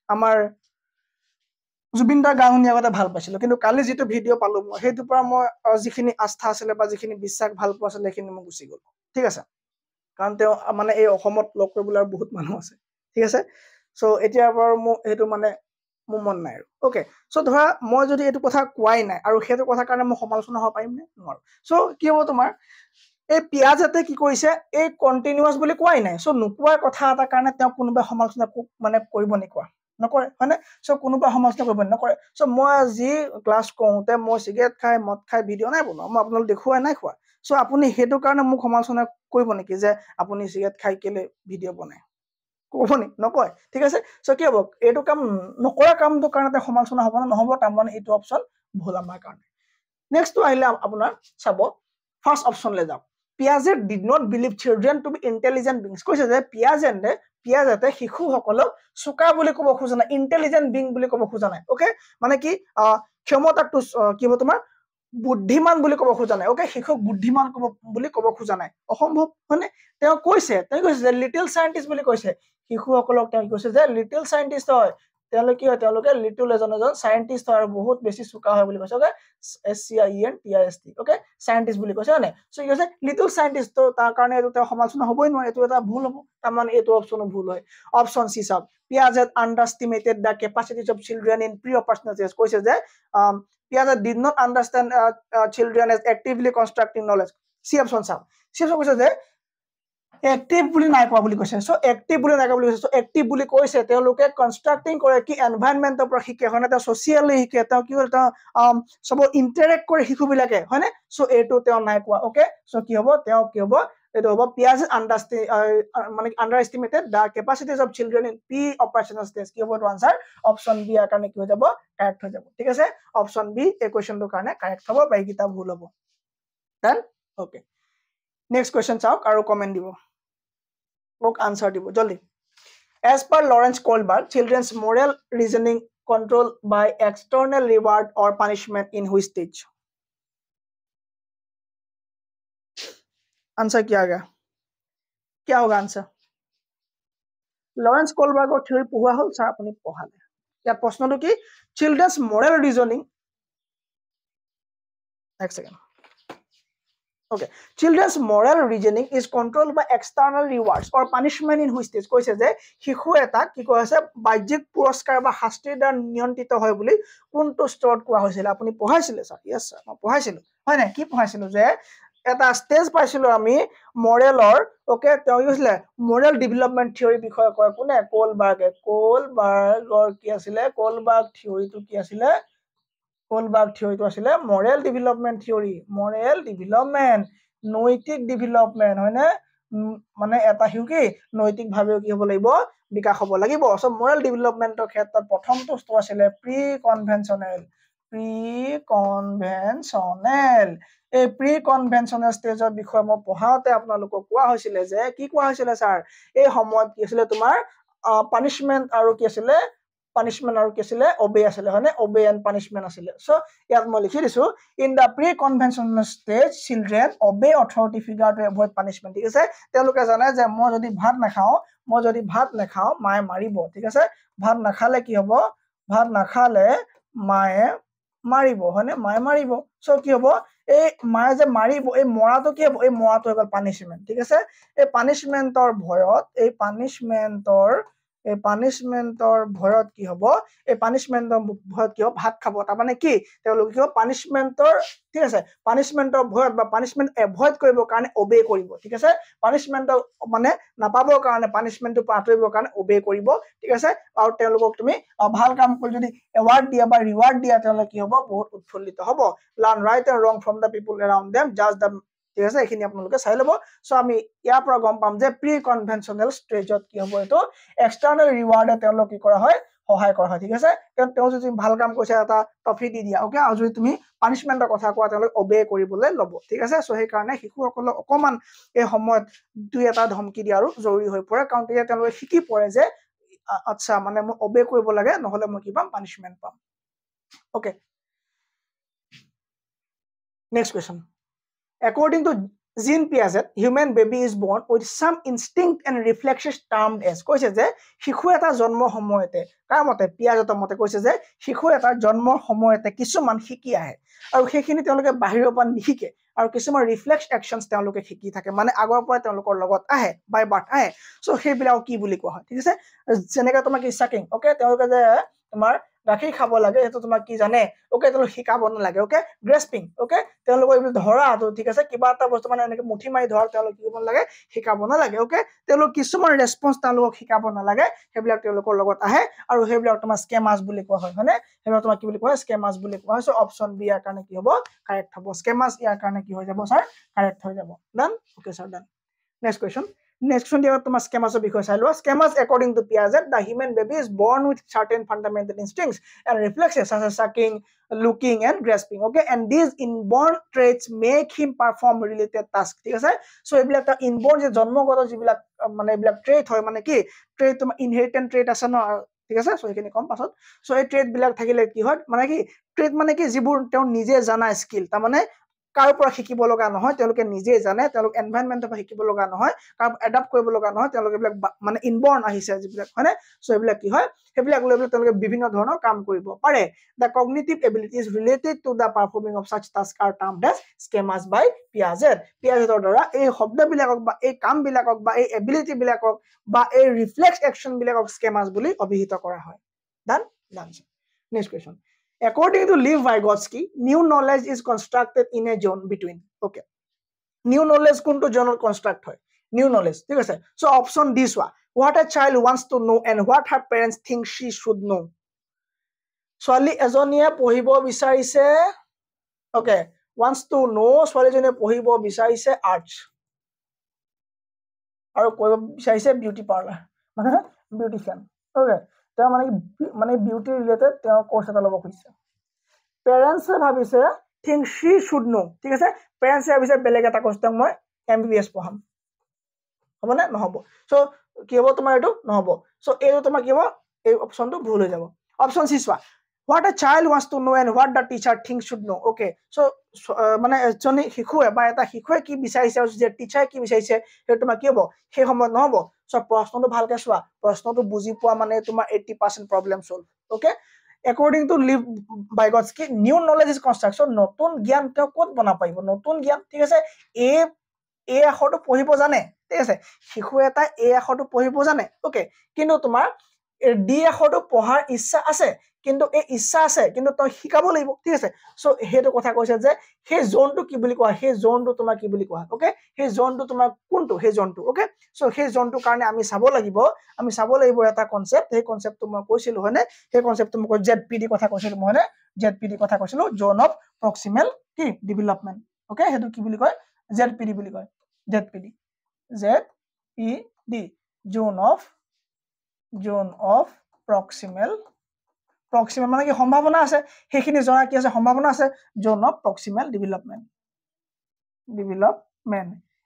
আমাৰ জুবিনদাৰ গান শুনি আগতে ভাল পাইছিলো কিন্তু কালি যেটো ভিডিও পালো মই হেতুৰ পৰা মই যিখিনি আস্থা আছিল বা যিখিনি বিশ্বাস ভাল পোৱা আছিল সেইখিনি মই গুছি গল ঠিক আছে কাৰণ তেওঁ মানে এই অসমত লক কৰিবলৈ বহুত মানুহ আছে ঠিক আছে সো এতিয়া বাৰু মই হেতু মানে মোৰ মন নাই আৰু ওকে সো ধৰা মই যদি এইটো কথা কোৱাই নাই আৰু হেতু কথা কাৰণে মই সমালোচনা হ'ব পাৰিম নে নোৱাৰো সো কি হ'ব তোমাৰ এই পিয়াজতে কি কৰিছে এই কন্টিনিউয়াস বুলি কোৱাই নাই সো নোকোৱাৰ কথা এটা কাৰণে তেওঁ কোনোবা সমালোচনা মানে কৰিব নেকোৱা নকৰে হয়নে সো কোনোবা সমালোচনা কৰিব নকৰে সো মই আজি ক্লাছ কৰোতে মই সিগাৰেট খাই মদ খাই ভিডিও নাই বনোৱা মই আপোনালোক দেখুৱাই নাই খোৱা সো আপুনি হেতু কাৰণে মোক সমালোচনা কৰিব নেকি যে আপুনি সিগাৰেট খাই কেলে ভিডিও বনায় কোবনি নকয় ঠিক আছে সো কি হ'ব এইটো কাম নকৰা কামটো কাৰণে সমালোচনা হ'ব না নহব তাৰ মানে এইটো অপচন ভুল আমাৰ কাৰণে নেক্সট আহিলে আপোনাৰ চাব ফাৰ্স্ট অপচন লৈ যাও Piaget did not believe children to be intelligent beings কৈছে যে পিয়াজেতে শিশুসকলক সুকা বুলি ক'ব খোজা নাই ইন্টেলিজেন্ট বিং বুলি ক'ব খোজা নাই ওকে মানে কি ক্ষমতাটো কি হ'ব তোমাৰ বুদ্ধিমান বুলি ক'ব খোজা নাই ওকে শিশুক বুদ্ধিমান ক'ব বুলি ক'ব খোজা নাই অসম্ভৱ মানে তেওঁ কৈছে যে লিটল সায়েন্টিস্ট বুলি কৈছে শিশুসকলক তেওঁ কৈছে যে লিটল সায়েন্টিস্ট হয় তেওঁলোকে লিটল এজন সায়েন্টিস্ট হয় আৰু বহুত বেছি সুকা হয় বুলি কৈছে ওকে SCIENTIST ওকে সায়েন্টিস্ট বুলি কৈছে হয় সো কি কৈছে লিটল সায়েন্টিস্ট তো তাৰ কাৰণে এটো সমালোচনা হ'বই নোৱাৰে এটো এটা ভুল হ'ব তাৰ মানে এটো অপচনো ভুল হয় অপচন সি চাওক Piaget underestimated the capacities of children in pre-operational stage কৈছে যে Piaget did not understand children as actively constructing knowledge C option চাওক সি কৈছে যে active বুলি নাই কোৱা বুলি কৈছে সো active বুলি নাই কোৱা বুলি কৈছে সো active বুলি কৈছে তেওঁলোকে কনস্ট্ৰাক্টিং কৰে কি এনভায়ৰনমেন্টৰ পৰা শিকে হয়নে তা সোশিয়ালি শিকে তা কি হ'ল তা সব ইন্টাৰেক্ট কৰে শিশু বিলাকে হয়নে সো এটো তেওঁ নাই কোৱা ওকে সো কি হ'ব এটো হ'ব Piaget underestimated the capacities of children in pre-operational stage কি হ'ব এটো আনসাৰ অপচন বি এৰ কাৰণে কি হৈ যাব কাৰেক্ট হৈ যাব ঠিক আছে অপচন বি এই কোৱেশ্চনটোৰ কাৰণে কাৰেক্ট হ'ব বাকিটা ভুল হ'ব দেন ওকে নেক্সট কোৱেশ্চন চাওক আৰু কমেন্ট দিব মোক আনসার দিব জলদি as per Lawrence Kohlberg children's moral reasoning controlled by external reward or punishment in which stage answer क्या होगा आंसर लॉरेंस कोलबर्गर थ्योरी पढ़ुआ हल सर আপুনি পঢ়ালে ইয়াত প্ৰশ্নটো কি চিলড্ৰেনছ মৰেল ৰিজনিং এক second Okay. Children's moral reasoning is controlled by external rewards or punishment in which stage কৈছে যে শিশু এটা কি কৈছে বাহ্যিক পুৰস্কাৰ বা শাস্তিৰ দ্বাৰা নিয়ন্ত্ৰিত হয় বুলি কোনটো স্তৰত কোৱা হৈছিল আপুনি পঢ়াইছিলে স্যাৰ यस স্যাৰ মই পঢ়াইছিলো হয় না কি পঢ়াইছিলো যে এটা স্টেজ পাইছিলো আমি মৰেলৰ ওকে তেওঁ ইউজলে মৰেল ডেভেলপমেন্ট থিওৰি বিষয়ে কয় কোনে কোলবাৰ্গৰ কি আছিল কোলবাৰ্গ থিওৰিটো কি আছিল কোলবাৰ্গ থিওৰিটো আছিল Morrell development theory Morrell development নৈতিক ডেভেলপমেন্ট হয়নে মানে এটা হিউ কি নৈতিক ভাৱে কি হ'ব লাগিব বিকাশ হ'ব লাগিব সো মৰেল ডেভেলপমেন্টৰ ক্ষেত্ৰত প্ৰথমটো স্তৰ আছিল প্ৰি কনভেনশনেল এই প্ৰি কনভেনশনেল ষ্টেজৰ বিষয়ে মই পঢ়াওতে আপোনালোকক কোৱা হৈছিল যে কি কোৱা হৈছিল স্যাৰ এই সময়ত কি আছিল তোমাৰ পানিশমেন্ট আৰু কি আছিল punishment আৰু কি আছিল obey আছিল হয়নে obey and punishment আছিল সো ইয়াত মই লিখি দিছো in the pre conventional stage children obey authority figure to avoid punishment ঠিক আছে তেওঁলোকে জানে যে মই যদি ভাত নাখাও মায়ে মাৰিব ঠিক আছে ভাত নাখালে কি হ'ব ভাত নাখালে মায়ে মাৰিব হয়নে মায়ে মাৰিব সো কি হ'ব এই মায়ে যে মাৰিব এই মৰাটো কি হ'ব এই মৰাটো হ'ল পানিশমেন্ট ঠিক আছে এই পানিশমেন্টৰ ভয়ত এই পানিশমেন্টৰ ভয়ত কি হ'ব এই পানিশমেন্টৰ ভয়ত কি হ'ব ভাত খাব তাৰ মানে কি তেওঁলোক কি হ'ব পানিশমেন্টৰ ঠিক আছে পানিশমেন্টৰ ভয়ত বা পানিশমেন্ট এভয়েড কৰিব কাৰণে ওবে কৰিব ঠিক আছে পানিশমেন্ট মানে নাপাবৰ কাৰণে পানিশমেন্টটো পাতৰিবৰ কাৰণে ওবে কৰিব ঠিক আছে আৰু তেওঁলোকক তুমি ভাল কাম কৰি যদি এৱাৰ্ড দিয়া বা ৰিৱাৰ্ড দিয়া তেওঁলোক কি হ'ব বহুত উৎফুল্লিত হ'ব learn right and wrong from the people around them just the ঠিক আছে এখিনি আপোনালোকে চাই লব সো আমি ইয়াৰ পৰা গম পাম যে প্ৰি কনভেনশনেল ষ্টেজত কি হ'ব এটো এক্সটাৰ্নাল ৰিৱাৰ্ডে তেওঁলোক কি কৰা হয় সহায় কৰা হয় ঠিক আছে কাৰণ তেওঁ যদি ভাল কাম কৰিছে এটা ট্ৰফি দি দিয়া ওকে আৰু যদি তুমি পানিশমেন্টৰ কথা কোৱা তেওঁলোক অবে কৰিবলৈ ল'ব ঠিক আছে সো সেই কাৰণে শিশুসকলক অকমান এই সময়ত দুই এটা ধমকি দিয়া আৰু জৰুৰী হৈ পৰে কাৰণ তেতিয়া তেওঁলোকে শিকি পৰে যে আচ্ছা মানে মই অবে কৰিব লাগে নহলে মই কি পাম পানিশমেন্ট পাম okay next question according to Jean Piaget human baby is born with some instinct and reflexes termed as কৈছে যে শিশু এটা জন্মৰ সময়তে কাৰ মতে পিয়াজেটৰ মতে কৈছে যে শিশু এটা জন্মৰ সময়তে কিছুমান শিকি আহে আৰু সেইখিনি তেওঁলোকে বাহিৰৰ পৰা নিশিকে আৰু কিছুমান ৰিফ্লেক্স একশনছ তেওঁলোকে শিকি থাকে মানে আগৰ পৰা তেওঁলোকৰ লগত আহে বাই বাৰ্থ আহে সো সেইবিলাক কি বুলি কোৱা হয় ঠিক আছে যেনেকৈ তোমাক ইচ্ছাকিং ওকে তেওঁলোকে যে তোমাৰ গাখীৰ খাব লাগে এটো তোমাক কি জানে ওকে তেওঁলোক শিকাব নালাগে ওকে গ্ৰেস্পিং ওকে তেওঁলোক এইবোৰ ধৰা তো ঠিক আছে কিবা এটা বস্তু মানে এনেকৈ মুঠি মাৰি ধৰা তেওঁলোক কি কৰিব নালাগে শিকাব নালাগে ওকে তেওঁলোক কিছুমান ৰেসপন্স তেওঁলোক শিকাব নালাগে সেইবিলাক তেওঁলোকৰ লগত আহে আৰু সেইবিলাক তোমাৰ স্কেমাছ বুলি কোৱা হয় হয়নে সেইবিলাক তোমাৰ কি বুলি কোৱা স্কেমাছ বুলি কোৱা হয় সো অপচন বি ইয়াৰ কাৰণে কি হ'ব কাৰেক্ট হ'ব স্কেমাছ ইয়াৰ কাৰণে কি হৈ যাব স্যাৰ কাৰেক্ট হৈ যাব done okay sir done next question Next one, Thomas Schema's because I was Schemas according to Piaget, the human baby is born with certain fundamental instincts and reflexes such as sucking, looking, and grasping. Okay, and these inborn traits make him perform related tasks. Okay, so if like the inborn je janmogoto jibilak mane bilak trait hoy mane ki trait toma inherited trait ase no ঠিক আছে so এখিনি কম পাছত so এই trade বিলাক থাকিলে কি হয় মানে কি ট্রেড মানে কি যিবোৰ তেওঁ নিজে জানা স্কিল তা মানে কাৰ পৰা শিকিব লগা নহয় তেওঁলোকে নিজে জানে তেওঁলোক এনভায়ৰনমেন্টৰ পৰা শিকিব লগা নহয় কাৰ এডাপ্ট কৰিব লগা নহয় তেওঁলোকে বিলাক মানে ইনবৰ্ন আহিছে যিবিলাক হয়নে সো এইবিলাক কি হয় সেইবিলাক লৈ তেওঁলোকে বিভিন্ন ধৰণৰ কাম কৰিব পাৰে the cognitive abilities related to the performing of such tasks are termed as schemas by Piaget পিয়াজেটৰ দ্বাৰা এই শব্দবিলাকক বা এই কামবিলাকক বা এই এবিলিটি বিলাকক বা এই ৰিফ্লেক্স একশন বিলাকক স্কেমাস বুলি অভিহিত কৰা হয় done done next question According to Lev Vygotsky, new knowledge is constructed in a zone between. Okay. New knowledge kunto zone construct hoy. New knowledge. ঠিক আছে. So option this one. What a child wants to know and what her parents think she should know. Swali ejonia pohibo bisarise. Okay. Wants to know. Swali jone pohibo bisarise arts. Aru pohibo bisarise beauty parlor. Mane beautician. Okay. তেওঁ মানে beauty related তেওঁ course এটা লব খুজিছে পেৰেন্টস ভাবিছে think শি should know ঠিক আছে পেৰেন্টস ভাবিছে বেলেগ এটা কোৰ্স মই এমবিবিএস পঢ়াম হবনে নহব সো কি হ'ব তোমাৰ এটো নহব সো এইটো তোমাৰ কি হ'ব এই অপচনটো ভুল হৈ যাব অপচন সি সোৱা what a child wants to know and what the teacher thinks should know okay so মানে এজনী শিশুৱে বা এটা শিশুৱে কি বিচাৰিছে আৰু যে টিচাৰে কি বিচাৰিছে সেইটো তোমাৰ কি হ'ব সেই সময়ত নহব সো প্ৰশ্নটো ভালকে চোৱা প্ৰশ্নটো বুজি পোৱা মানে তোমাৰ 80% problem solve okay according to Lev Vygotsky new knowledge is construction নতুন জ্ঞান তেওঁ ক'ত বনা পাইব নতুন জ্ঞান ঠিক আছে এই আখৰটো পঢ়িব জানে ঠিক আছে শিশু এটা এই আখৰটো পঢ়িব জানে okay কিন্তু তোমাৰ ডি আখৰটো পঢ়াৰ ইচ্ছা আছে কিন্তু এই ইচ্ছা আছে কিন্তু তই শিকাব লাগিব ঠিক আছে সো হেতু কথা কৈছে যে হে জোনটো কি বুলি কোৱা হে জোনটো তোমাৰ কি বুলি কোৱা ওকে হে জোনটো তোমাৰ কোনটো হে জোনটো ওকে সো হে জোনটো কাৰণে আমি চাব লাগিব এটা কনসেপ্ট হে কনসেপ্টটো মই কৈছিলো হয়নে হে কনসেপ্টটো মই জেডপিডি কথা কৈছিলো মই হয়নে জেডপিডি কথা কৈছিলো জোন অফ প্ৰক্সিমেল কি ডেভেলপমেন্ট ওকে হেতু কি বুলি কয় জেডপিডি বুলি কয় ZPD ZPD Jon of proximal মানে কি সম্ভাৱনা আছে সেইখিনি জনা কি আছে সম্ভাৱনা আছে জোন অফ প্ৰক্সিমেল ডেভেলপমেন্ট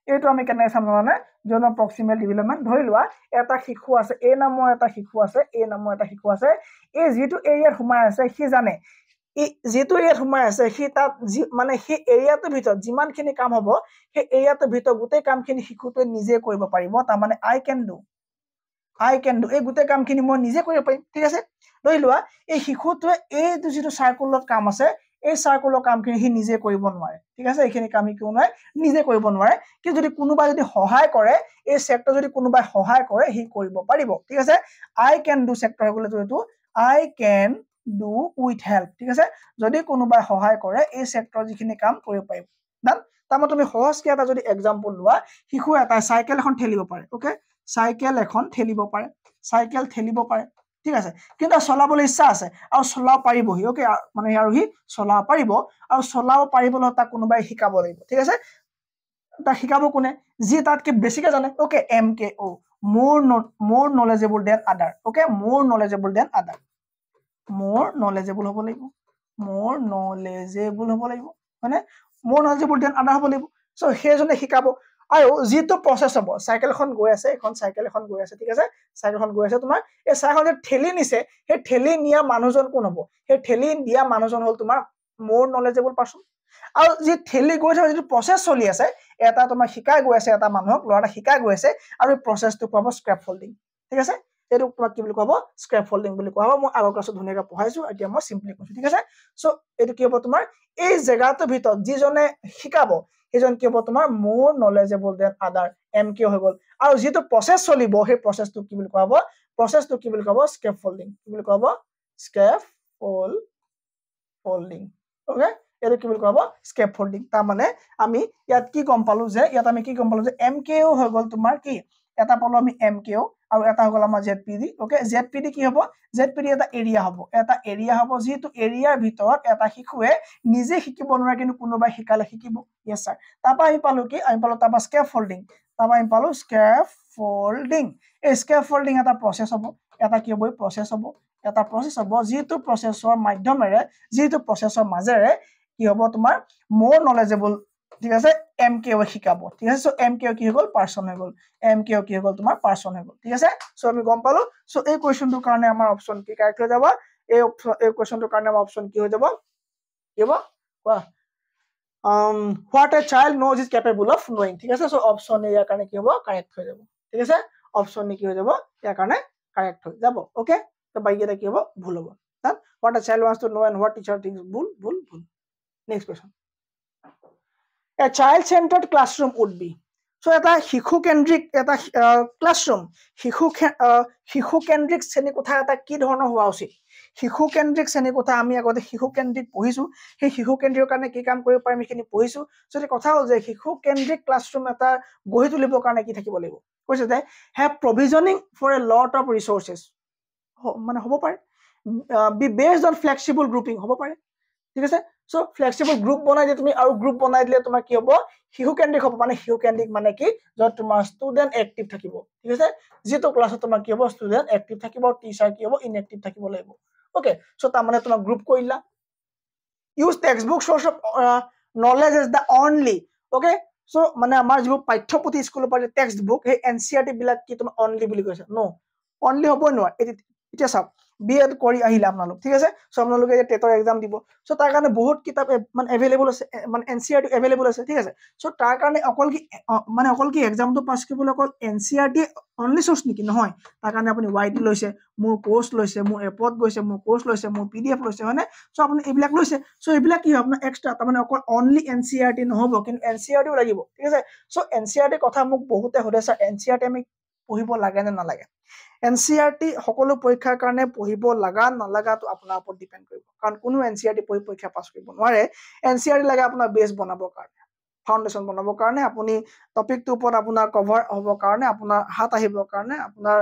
এইটো আমি কেনে চাম জানানে জোন অফ প্ৰক্সিমেল ডেভেলপমেন্ট ধৰি লোৱা এটা শিশু আছে এ নামৰ এটা শিশু আছে এই যেটো এৰিয়াত সোমাই আছে সি জানে এই যেটো এৰিয়াত সোমাই আছে সি তাত মানে সেই এৰিয়াটোৰ ভিতৰত যিমানখিনি কাম হ'ব সেই এৰিয়াটোৰ ভিতৰত গোটেই কামখিনি শিশুটোৱে নিজে কৰিব পাৰিব তাৰ মানে আই কেন ডু এই গোটেই কামখিনি মই নিজে কৰিব পাৰিম ঠিক আছে ধৰি লোৱা এই শিশুটোৱে এই যেটো সাৰ্কুলত কাম আছে এই সাৰ্কুলৰ কামখিনি সি নিজে কৰিব নোৱাৰে ঠিক আছে এইখিনি কাম কিয় নোৱাৰে নিজে কৰিব নোৱাৰে কি যদি কোনোবা যদি সহায় কৰে এই সেক্টৰ যদি কোনোবাই সহায় কৰে সি কৰিব পাৰিব ঠিক আছে আই কেন ডু সেক্টৰ হলে তো I can do with help ঠিক আছে যদি কোনোবাই সহায় কৰে এই সেক্টৰ যিখিনি কাম কৰিব পাৰিব ডান তামত তুমি সহজকৈ এটা যদি এক্সাম্পল লোৱা শিশু এটা সাইকেল এখন ঠেলিব পাৰে ওকে সাইকেল এখন ঠেলিব পাৰে ঠিক আছে কিন্তু চলাবলৈ ইচ্ছা আছে আৰু চলাব পাৰিবহি ওকে মানে আৰু হি চলাব পাৰিব আৰু চলাব পাৰিবলৈ তাক কোনোবাই শিকাব লাগিব ঠিক আছে তাক শিকাব কোনে যি তাতকে বেছিকে জানে okay এমকেও more knowledgeable than other. Okay, more knowledgeable than other. More knowledgeable hobo laibo. More knowledgeable hobo laibo. Mane more knowledgeable than other hobo laibo. So he jone hikabo আৰু যেটো প্ৰসেস হ'ব সাইকেল এখন গৈ আছে এখন cycle এখন গৈ আছে ঠিক আছে সাইকেল এখন গৈ আছে তোমাৰ এই সাইকেলখন ঠেলি নিছে সেই ঠেলি নিয়া মানুহজন কোন হ'ব সেই ঠেলি দিয়া মানুহজন হল তোমাৰ মোৰ নলেজেবল পাৰসন আৰু যে ঠেলি গৈ থকা যেটো প্ৰসেস চলি আছে এটা তোমাৰ শিকাই গৈ আছে এটা মানুহক লৰাটা শিকাই গৈ আছে আৰু এই প্ৰসেসটো কোৱা হ'ব স্ক্ৰেপ ফোল্ডিং ঠিক আছে এটো তোমাক কি বুলি কোৱা হ'ব স্ক্ৰেপ ফোল্ডিং বুলি কোৱা হ'ব মই আগৰ ক্লাছত ধুনিয়াকৈ পঢ়াইছো এতিয়া মই সিম্পলি কৈছো ঠিক আছে সো এটো কি হ'ব তোমাৰ এই জায়গাটোৰ ভিতৰত যিজনে শিকাব এজন কি হ'ব তোমাৰ more knowledgeable than other MQ হৈ গল আৰু যেটো প্ৰসেস চলিব সেই প্ৰসেসটো কি বুলি কোৱা হ'ব প্ৰসেসটো কি বুলি কোৱা হ'ব scaffolding কি বুলি কোৱা হ'ব scaffolding ওকে এটো কি বুলি কোৱা হ'ব scaffolding তাৰ মানে আমি ইয়াত কি গম পালো যে ইয়াত আমি কি গম পালো যে MQ হৈ গল তোমাৰ কি এটা পালো আমি MQ আৰু এটা হৈ গল আমাৰ ZPD ওকে ZPD কি হ'ব ZPD এটা এৰিয়া হ'ব যেটো এৰিয়াৰ ভিতৰত এটা শিশুৱে নিজে শিকিব নোৱাৰে কিন্তু কোনোবাই শিকালে শিকিব yes sir তাপা আমি পালো কি আমি পালো তাপা scaffolding তাপা আমি পালো scaffolding এই scaffolding এটা প্ৰসেস হ'ব এটা কি হ'ব প্ৰসেস হ'ব এটা প্ৰসেস হ'ব যেটো প্ৰসেসৰ মাধ্যমেৰে যেটো প্ৰসেসৰ মাজেৰে কি হ'ব তোমাৰ more knowledgeable ঠিক আছে MKO শিকাব ঠিক আছে সো MKO কি হৈ গল পারসন হৈ গল MKO কি হৈ গল তোমাৰ পারসন হৈ গল ঠিক আছে সো আমি গম পালো সো এই কোৱেশ্চনটোৰ কাৰণে আমাৰ অপচন কি কাৰেক্ট হৈ যাব এই কোৱেশ্চনটোৰ কাৰণে আমাৰ অপচন কি হৈ যাব কি হ'ব কোৱা what a child knows is capable of knowing ঠিক আছে সো অপচন এ ইয়াৰ কাৰণে কি হ'ব কাৰেক্ট হৈ যাব ঠিক আছে অপচন এ কি হৈ যাব ইয়াৰ কাৰণে কারেক্ট হৈ যাব ওকে তো বাইকেটা কি হ'ব ভুল হ'ব what a child wants to know and what teacher thinks ভুল next question a child centered classroom would be so এটা শিশু কেন্দ্রিক এটা ক্লাসরুম শিশু কেন্দ্রিক শ্রেণী কোঠা এটা কি ধৰণৰ হোৱা উচিত শিশু কেন্দ্ৰিক শ্ৰেণী কোঠা আমি আগতে শিশু কেন্দ্ৰিক পঢ়িছো সেই শিশু কেন্দ্ৰিকৰ কাৰণে কি কাম কৰিব পাৰিম এখিনি পঢ়িছো যদি কথা হ'ল যে শিশু কেন্দ্ৰিক ক্লাসৰুম এটা গঢ়ি তুলিবৰ কাৰণে কি থাকিব লাগিব কৈছে যে have provisioning for a lot of resources মানে হ'ব পাৰে be based on flexible grouping হ'ব পাৰে ঠিক আছে সো ফ্লেক্সিবল গ্ৰুপ বনাই যে তুমি আৰু গ্ৰুপ বনাই দিলে তোমাৰ কি হ'ব শিশু কেন্দ্ৰিক হ'ব মানে শিশু কেন্দ্ৰিক মানে কি যত তোমাৰ ষ্টুডেন্ট এক্টিভ থাকিব ঠিক আছে যেটো ক্লাছত তোমাৰ কি হ'ব ষ্টুডেন্ট এক্টিভ থাকিব টিচাৰ কি হ'ব ইনএক্টিভ থাকিব লাগিব ওকে সো তাৰ মানে তোমাৰ গ্ৰুপ কৰিলা use textbook source of knowledge is the only okay so মানে আমাৰ যিবোৰ পাঠ্যপুথি স্কুলৰ পৰা টেক্সটবুক সেই এনসিআৰটি বিলাক কি তোমাৰ অনলি বুলি কৈছে নো অনলি হ'ব নোৱাৰ এতিয়া চাওক বিএড কৰি আহিলা আপোনালোক ঠিক আছে সো আপোনালোকে যে টেটৰ এক্সাম দিব সো তাৰ কাৰণে বহুত কিতাপ মানে अवेलेबल আছে মানে এনসিআৰটি अवेलेबल আছে ঠিক আছে সো তাৰ কাৰণে অকল কি এক্সামটো পাস কৰিবলৈ অকল এনসিআৰটি অনলি সোৰ্স নেকি নহয় তাৰ কাৰণে আপুনি ওয়াইডি লৈছে মোৰ কোৰ্স লৈছে মোৰ এপত গৈছে মোৰ কোৰ্স লৈছে মোৰ পিডিএফ লৈছে হয়নে সো আপুনি এইবিলাক লৈছে সো এইবিলাক কি হয় আপোনাৰ এক্সট্ৰা তাৰ মানে অকল অনলি এনসিআরটি নহব কিন্তু এনসিআরটিও লাগিব ঠিক আছে সো এনসিআরটি কথা মোক বহুতে সুধে স্যার এনসিআরটি আমি পঢ়িব লাগে নে নালাগে এনসিআরটি সকলো পৰীক্ষাৰ কাৰণে পঢ়িব লাগা নালাগাটো আপোনাৰ ওপৰত ডিপেন্ড কৰিব কাৰণ কোনো এনসিআৰটি পৰীক্ষা পাস কৰিব নোৱাৰে এনসিআৰটি লাগে আপোনাৰ বেস বনাবৰ কাৰণে ফাউন্ডেশন বনাবৰ কাৰণে আপুনি টপিকটোৰ ওপৰত আপোনাৰ কভাৰ হ'বৰ কাৰণে আপোনাৰ হাত আহিবৰ কাৰণে আপোনাৰ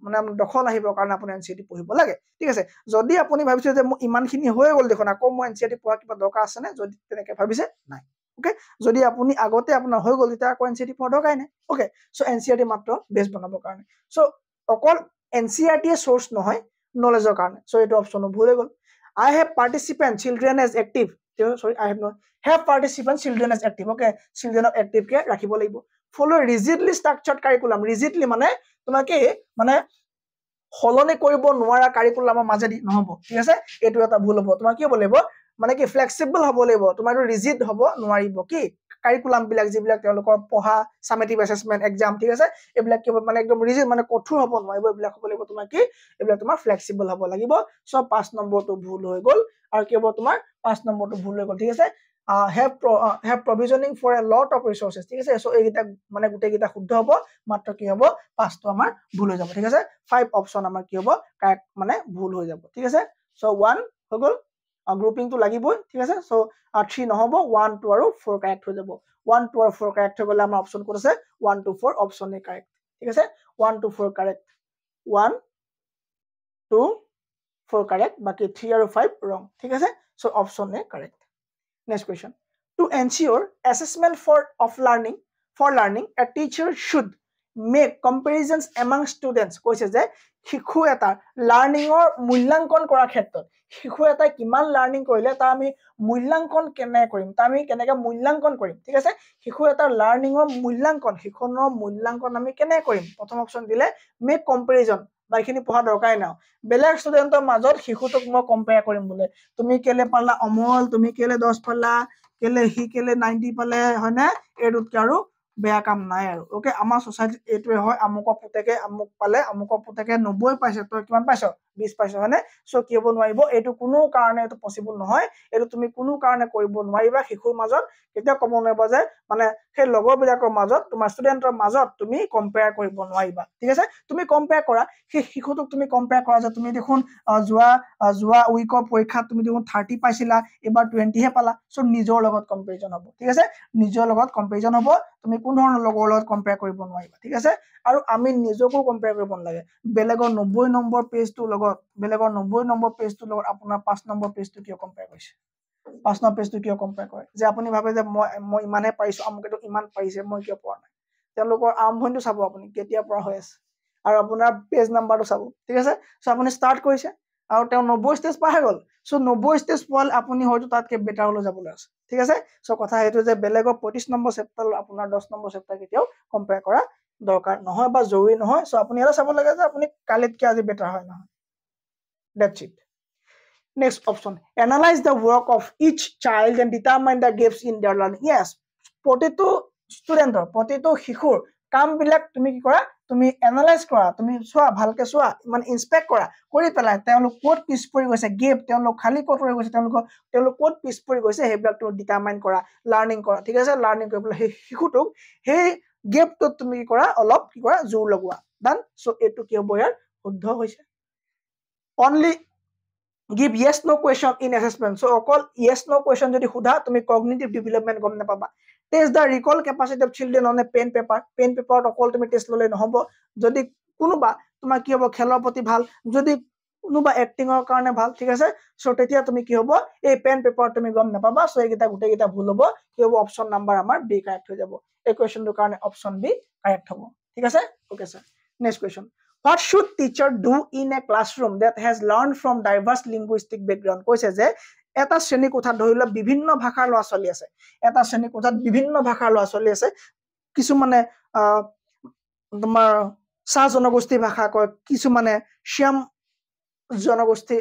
মানে দখল আহিবৰ কাৰণে আপুনি এনসিআরটি পঢ়িব লাগে ঠিক আছে যদি আপুনি ভাবিছে যে মই ইমানখিনি হৈ গল দেখোন আকৌ মই এনসিআরটি পঢ়া কিবা দৰকাৰ আছে নে যদি তেনেকে ভাবিছে নাই ওকে যদি আপুনি আগতে আপোনাৰ হৈ গল তেতিয়া আকৌ এনসিআৰটি পঢ়া দৰকাৰ নাই ওকে সো এনসিআৰটি মাত্ৰ বেস বনাবৰ কাৰণে সো অকল এনসিআৰটি সোৰ্স নহয় নলেজৰ কাৰণে সো এটো অপচন ভুল হৈ গল I have participant children as active sorry I have not have participant children as active okay children of active ke ৰাখিব লাগিব follow rigidly structured curriculum rigidly মানে তোমাকে মানে হলনে কৰিব নোৱাৰা কাৰিকুলামৰ মাজেদি নহব ঠিক আছে এটো এটা ভুল হ'ব তোমাৰ কি হ'ব লাগিব মানে কি ফ্লেক্সিবল হ'ব লাগিব তোমাৰ ৰিজিড হ'ব নোৱাৰিব কি কাৰিকুলাম বিলাক যিবিলাক তেওঁলোকৰ পঢ়া সামেটিভ অ্যাসেসমেন্ট এক্সাম ঠিক আছে এইবিলাক কি মানে একদম ৰিজিড মানে কঠোৰ হ'ব নোৱাৰিব এইবিলাক হ'ব লাগিব তোমাৰ কি এইবিলাক তোমাৰ ফ্লেক্সিবল হ'ব লাগিব সো 5 নম্বৰটো ভুল হৈ গল আৰু কি হ'ব তোমাৰ 5 নম্বৰটো ভুল হৈ গল ঠিক আছে have provisioning for a lot of resources ঠিক আছে সো এইটা মানে গুটে কিটা শুদ্ধ হ'ব মাত্ৰ কি হ'ব 5 টো আমাৰ ভুল হৈ যাব ঠিক আছে 5 অপচন আমাৰ কি হ'ব কাৰেক্ট মানে ভুল হৈ যাব ঠিক আছে সো 1 হৈ গল গ্ৰুপিং টো লাগিবই ঠিক আছে সো 3 নহব 1 2 আৰু 4 কাৰেক্ট হৈ যাব 1 2 আৰু 4 কাৰেক্ট হৈ গলে আমাৰ অপচন কোন আছে 1 2 4 অপচন এ কাৰেক্ট ঠিক আছে 1 2 4 কাৰেক্ট 1 2 4 কাৰেক্ট বাকি 3 আৰু 5 ৰং ঠিক আছে so option A correct next question to ensure assessment for learning a teacher should make comparisons among students কৈছে যে শিশু এটা লাৰ্ণিঙৰ মূল্যাংকন কৰাৰ ক্ষেত্ৰত শিশু এটাই কিমান লাৰ্ণিং কৰিলে তাৰ আমি মূল্যাংকন কেনেকৈ কৰিম তাৰ আমি কেনেকৈ মূল্যাংকন কৰিম ঠিক আছে শিশু এটাৰ লাৰ্ণিঙৰ মূল্যাংকন শিক্ষণৰ মূল্যাংকন আমি কেনেকৈ কৰিম প্ৰথম অপশ্যন দিলে মেক কম্পেৰিজন বা এইখিনি পঢ়া দৰকাৰেই নাই বেলেগ ষ্টুডেণ্টৰ মাজত শিশুটোক মই কম্পেয়াৰ কৰিম বোলে তুমি কেলে পালা অমল তুমি কেলে 10 পালা কেলে সি কেলে 90 পালে হয়নে এইটোতকে আৰু বেয়া কাম নাই আৰু ওকে আমাৰ সোসাইটিত এইটোৱে হয় আমুকৰ পুতেকে আমুক পালে আমুকৰ পুতেকে 90 পাইছে তই কিমান পাইছ 20 পাইছ হয়নে সো কি হ'ব নোৱাৰিব এইটো কোনো কাৰণে এইটো পসিবল নহয় এইটো তুমি কোনো কাৰণে কৰিব নোৱাৰিবা শিশুৰ মাজত কেতিয়া ক'ব নোৱাৰিবা যে মানে সেই লগৰবিলাকৰ মাজত তোমাৰ ষ্টুডেণ্টৰ মাজত তুমি কম্পেয়াৰ কৰিব নোৱাৰিবা ঠিক আছে তুমি কম্পেয়াৰ কৰা সেই শিশুটোক তুমি কম্পেয়াৰ কৰা যে তুমি দেখোন যোৱা উইকৰ পৰীক্ষাত তুমি দেখোন 30 পাইছিলা এবাৰ 20 হে পালা সো নিজৰ লগত কম্পেৰিজন হ'ব ঠিক আছে নিজৰ লগত কম্পেৰিজন হ'ব তুমি কোন ধৰণৰ লগৰ লগত কম্পেয়াৰ কৰিব নোৱাৰিবা ঠিক আছে আৰু আমি নিজকো কম্পেয়াৰ কৰিব নালাগে বেলেগৰ 90 নম্বৰ পেজটোৰ লগত বেলেগৰ 90 নম্বৰ পেজটোৰ লগত আপোনাৰ 5 নম্বৰ পেজটো কিয় কম্পেয়াৰ কৰিছে 5 নম্বৰ পেজটো কিয় কম্পেয়াৰ কৰে যে আপুনি ভাবে যে মই ইমানহে পাৰিছো আমকেটো ইমান পাৰিছে মই কিয় পৰা নাই তেওঁলোকৰ আৰম্ভণিটো চাব আপুনি কেতিয়া পৰা হৈ আছে আৰু আপোনাৰ পেজ নাম্বাৰটো চাব ঠিক আছে সো আপুনি ষ্টাৰ্ট কৰিছে আৰু তেওঁ 90 ষ্টেজ পাৰ হৈ গ'ল সো 90 ষ্টেজ পোৱাল আপুনি হয়তো তাতকে বেটাৰ হলে যাবলৈ আছে ঠিক আছে সো কথা এইটো যে বেলেগৰ 25 নম্বৰ চেপ্টাৰ আপোনাৰ 10 নম্বৰ চেপ্টাৰ কেতিয়াও কম্পেয়াৰ কৰা দৰকাৰ নহয় বা জৰুৰী নহয় সো আপুনি এটা চাব লাগে যে আপুনি কালিতকে আজি বেটাৰ হয় নহয় that's it next option analyse the work of each child and determine the gaps in their learning yes প্ৰতিটো ষ্টুডেন্টৰ প্ৰতিটো শিশুৰ কামবিলাক তুমি কি কৰা তুমি এনালাইজ কৰা তুমি চোৱা ভালকে চোৱা মানে ইনস্পেক্ট কৰা কৰি পেলাই তেওঁলোক ক'ত পিছ পৰি গৈছে গেপ তেওঁলোক খালি ক'ত ৰৈ গৈছে তেওঁলোক ক'ত পিছ পৰি গৈছে হেবিলাক তুমি ডিটাৰমাইন কৰা লাৰ্নিং কৰা ঠিক আছে লাৰ্নিং কৰিবলৈ সেই শিশুটোক সেই গেপটো তুমি কি কৰা অলপ কি কৰা জোৰ লগোৱা ডান সো এটো কি হ'ব ইয়াৰ শুদ্ধ হৈছে only give yes no question in assessment so অকল yes no question যদি খুদা তুমি cognitive development গম নাপাবা test the recall capacity of children on a pen paper অকল তুমি টেষ্ট ললে নহব যদি কোনোবা তোমাৰ কি হ'ব খেলৰ প্ৰতি ভাল যদি কোনোবা এক্টিংৰ কাৰণে ভাল ঠিক আছে সো তেতিয়া তুমি কি হ'ব এই পেন পেপাৰ তুমি গম নাপাবা সো এইকেইটা গোটেইকেইটা ভুল হ'ব কি হ'ব অপচন নাম্বাৰ আমাৰ বি কাৰেক্ট হৈ যাব এই কোৱেশ্চনটোৰ কাৰণে অপচন বি কাৰেক্ট হ'ব ঠিক আছে okay sir next question What should teacher do in a classroom that has learned from diverse linguistic background? কৈছে যে এটা শ্ৰেণী কোঠাত ধৰিলে বিভিন্ন ভাষাৰ ল'ৰা ছোৱালী আছে এটা শ্ৰেণী কোঠাত বিভিন্ন ভাষাৰ ল'ৰা ছোৱালী আছে কিছু মানে তোমাৰ সাহ জনগোষ্ঠী ভাষা কয় কিছু মানে শ্যাম জনগোষ্ঠী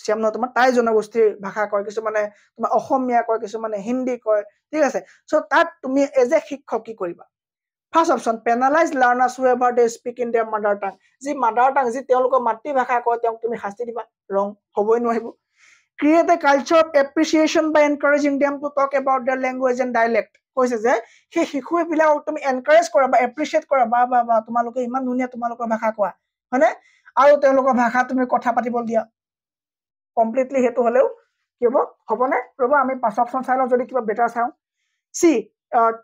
শ্যাম ন তোমাৰ টাই জনগোষ্ঠীৰ ভাষা কয় কিছু মানে তোমাৰ অসমীয়া কয় কিছু মানে হিন্দী কয় ঠিক আছে সো তাত তুমি এজ এ শিক্ষক কি কৰিবা First option, penalize learners whoever they speak in their mother tongue. যি mother tongue, যি তেওঁলোকৰ মাতৃভাষা কয় তেওঁক তুমি শাস্তি দিবা wrong হ'বই নোৱাৰিব Create a culture of appreciation by encouraging them to talk about their language and dialect. কৈছে যে সেই শিশুবিলাকক তুমি এনকাৰেজ কৰা বা এপ্ৰিচিয়েট কৰা বা তোমালোকে ইমান ধুনীয়া তোমালোকৰ ভাষা কোৱা হয়নে আৰু তেওঁলোকৰ ভাষা তুমি কথা পাতিব দিয়া কমপ্লিটলি হেতু হলেও কি হ'ব নে ৰবা আমি পাঁচ অপচন চাই লওঁ যদি কিবা বেটাৰ চাওঁ সি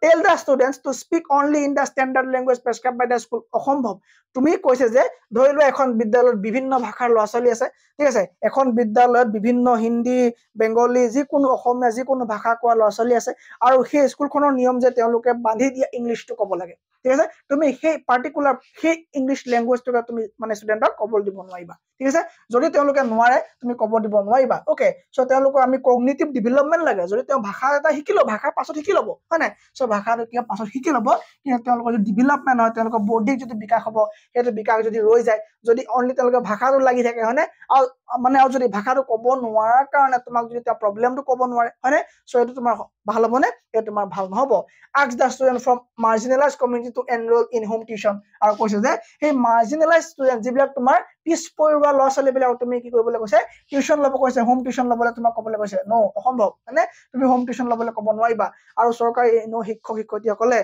tell the students to speak only in the standard language prescribed by the school অসম্ভৱ তুমি কৈছে যে ধৰি লোৱা এখন বিদ্যালয়ত বিভিন্ন ভাষাৰ ল'ৰা ছোৱালী আছে ঠিক আছে এখন বিদ্যালয়ত বিভিন্ন হিন্দী বেংগলী যিকোনো অসমীয়া যিকোনো ভাষা কোৱা ল'ৰা ছোৱালী আছে আৰু সেই স্কুলখনৰ নিয়ম যে তেওঁলোকে বান্ধি দিয়া ইংলিশটো ক'ব লাগে ঠিক আছে তুমি সেই পাৰ্টিকুলাৰ সেই ইংলিশ ল্যাঙ্গুৱেজটো তুমি মানে ষ্টুডেন্টক ক'ব দিব নোৱাৰিবা ঠিক আছে যদি তেওঁলোকে নোৱাৰে তুমি ক'ব দিব নোৱাৰিবা ওকে সো তেওঁলোকক আমি কগনিটিভ ডেভেলপমেন্ট লাগে যদি তেওঁ ভাষা এটা শিকিলো ভাষা পাছত শিকি ল'ব হয় নাই সো ভাষাটো কি পাছত শিকি ল'ব কিন্তু তেওঁলোকৰ যদি ডেভেলপমেন্ট হয় তেওঁলোকৰ বৌদ্ধিক যদি বিকাশ হ'ব সেইটো বিকাশ যদি ৰৈ যায় যদি অনলি তেওঁলোকে ভাষাটো লাগি থাকে হয়নে আৰু মানে আৰু যদি ভাষাটো ক'ব নোৱাৰাৰ কাৰণে তোমাক যদি তেওঁ প্ৰবলেমটো ক'ব নোৱাৰে হয়নে সো এইটো তোমাৰ ভাল হ'বনে এই তোমাৰ ভাল নহ'ব ask the student from marginalized community to enroll in home tuition আৰু কৈছে যে সেই marginalized student যিবিলাক তোমাৰ পিছ পৰুৱা ল'ৰা ছোৱালীবিলাক তুমি কি কৰিবলৈ কৈছে টিউশন ল'ব কৈছে হোম টিউশন ল'বলৈ তোমাক ক'বলৈ কৈছে নো অসম্ভৱ মানে তুমি হোম টিউশন ল'বলৈ ক'ব নোৱাৰিবা আৰু চৰকাৰী শিক্ষক শিক্ষয়িত্ৰীসকলে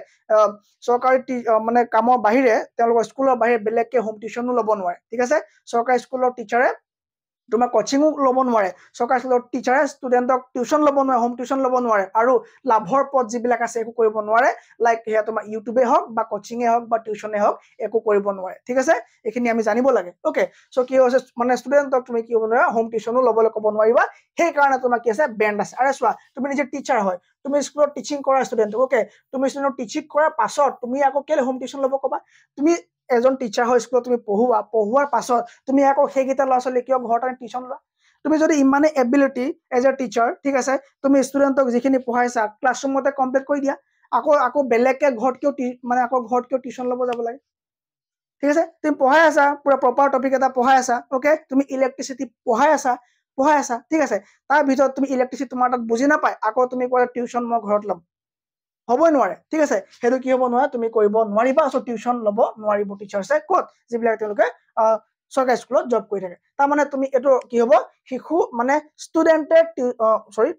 চৰকাৰী মানে কামৰ বাহিৰে তেওঁলোকৰ স্কুলৰ বাহিৰে বেলেগকে হোম টিউশনো ল'ব নোৱাৰে ঠিক আছে চৰকাৰী স্কুলৰ টিচাৰে তোমাৰ কোচিংও ল'ব নোৱাৰে চৰকাৰী স্কুলত টিচাৰে ষ্টুডেণ্টক টিউচন ল'ব নোৱাৰে হোম টিউচন ল'ব নোৱাৰে আৰু লাভৰ পথ যিবিলাক আছে একো কৰিব নোৱাৰে লাইক সেয়া তোমাৰ ইউটিউবে হওক বা কোচিঙে হওক বা টিউচনে হওক একো কৰিব নোৱাৰে ঠিক আছে এইখিনি আমি জানিব লাগে ওকে সো কি হৈছে মানে ষ্টুডেণ্টক তুমি কি হ'ব নোৱাৰা হোম টিউচনো ল'বলৈ ক'ব নোৱাৰিবা সেই কাৰণে তোমাৰ কি আছে বেণ্ড আছে আৰু চোৱা তুমি নিজে টিচাৰ হয় তুমি স্কুলত টিচিং কৰা ষ্টুডেণ্ট ওকে তুমি ষ্টুডেণ্টক টিচিং কৰাৰ পাছত তুমি আকৌ কেলে হোম টিউচন ল'ব ক'বা তুমি এজন টিচাৰ হয় স্কুলত তুমি পঢ়োৱাৰ পাছত তুমি আকৌ সেইকেইটা ল'ৰা ছোৱালী কিয় ঘৰত আনি টিউচন লোৱা তুমি যদি ইমানে এবিলিটি এজ এ টিচাৰ ঠিক আছে তুমি ষ্টুডেণ্টক যিখিনি পঢ়াইছা ক্লাছৰুমতে কমপ্লিট কৰি দিয়া আকৌ বেলেগকে ঘৰত কিয় মানে আকৌ ঘৰত কিয় টিউচন ল'ব যাব লাগে ঠিক আছে তুমি পঢ়াই আছা পুৰা প্ৰপাৰ টপিক এটা পঢ়াই আছা ওকে তুমি ইলেক্ট্ৰিচিটি পঢ়াই আছা ঠিক আছে তাৰ ভিতৰত তুমি ইলেক্ট্ৰিচিটি তোমাৰ তাত বুজি নাপায় আকৌ তুমি কোৱা টিউচন মই ঘৰত ল'ম হ'বই নোৱাৰে ঠিক আছে সেইটো কি হ'ব নোৱাৰে তুমি কৰিব নোৱাৰিবা সো টিউচন ল'ব নোৱাৰিব টিচাৰ্ছে ক'ত যিবিলাক তেওঁলোকে চৰকাৰী স্কুলত জব কৰি থাকে তাৰমানে তুমি এইটো কি হ'ব শিশু মানে ষ্টুডেণ্টে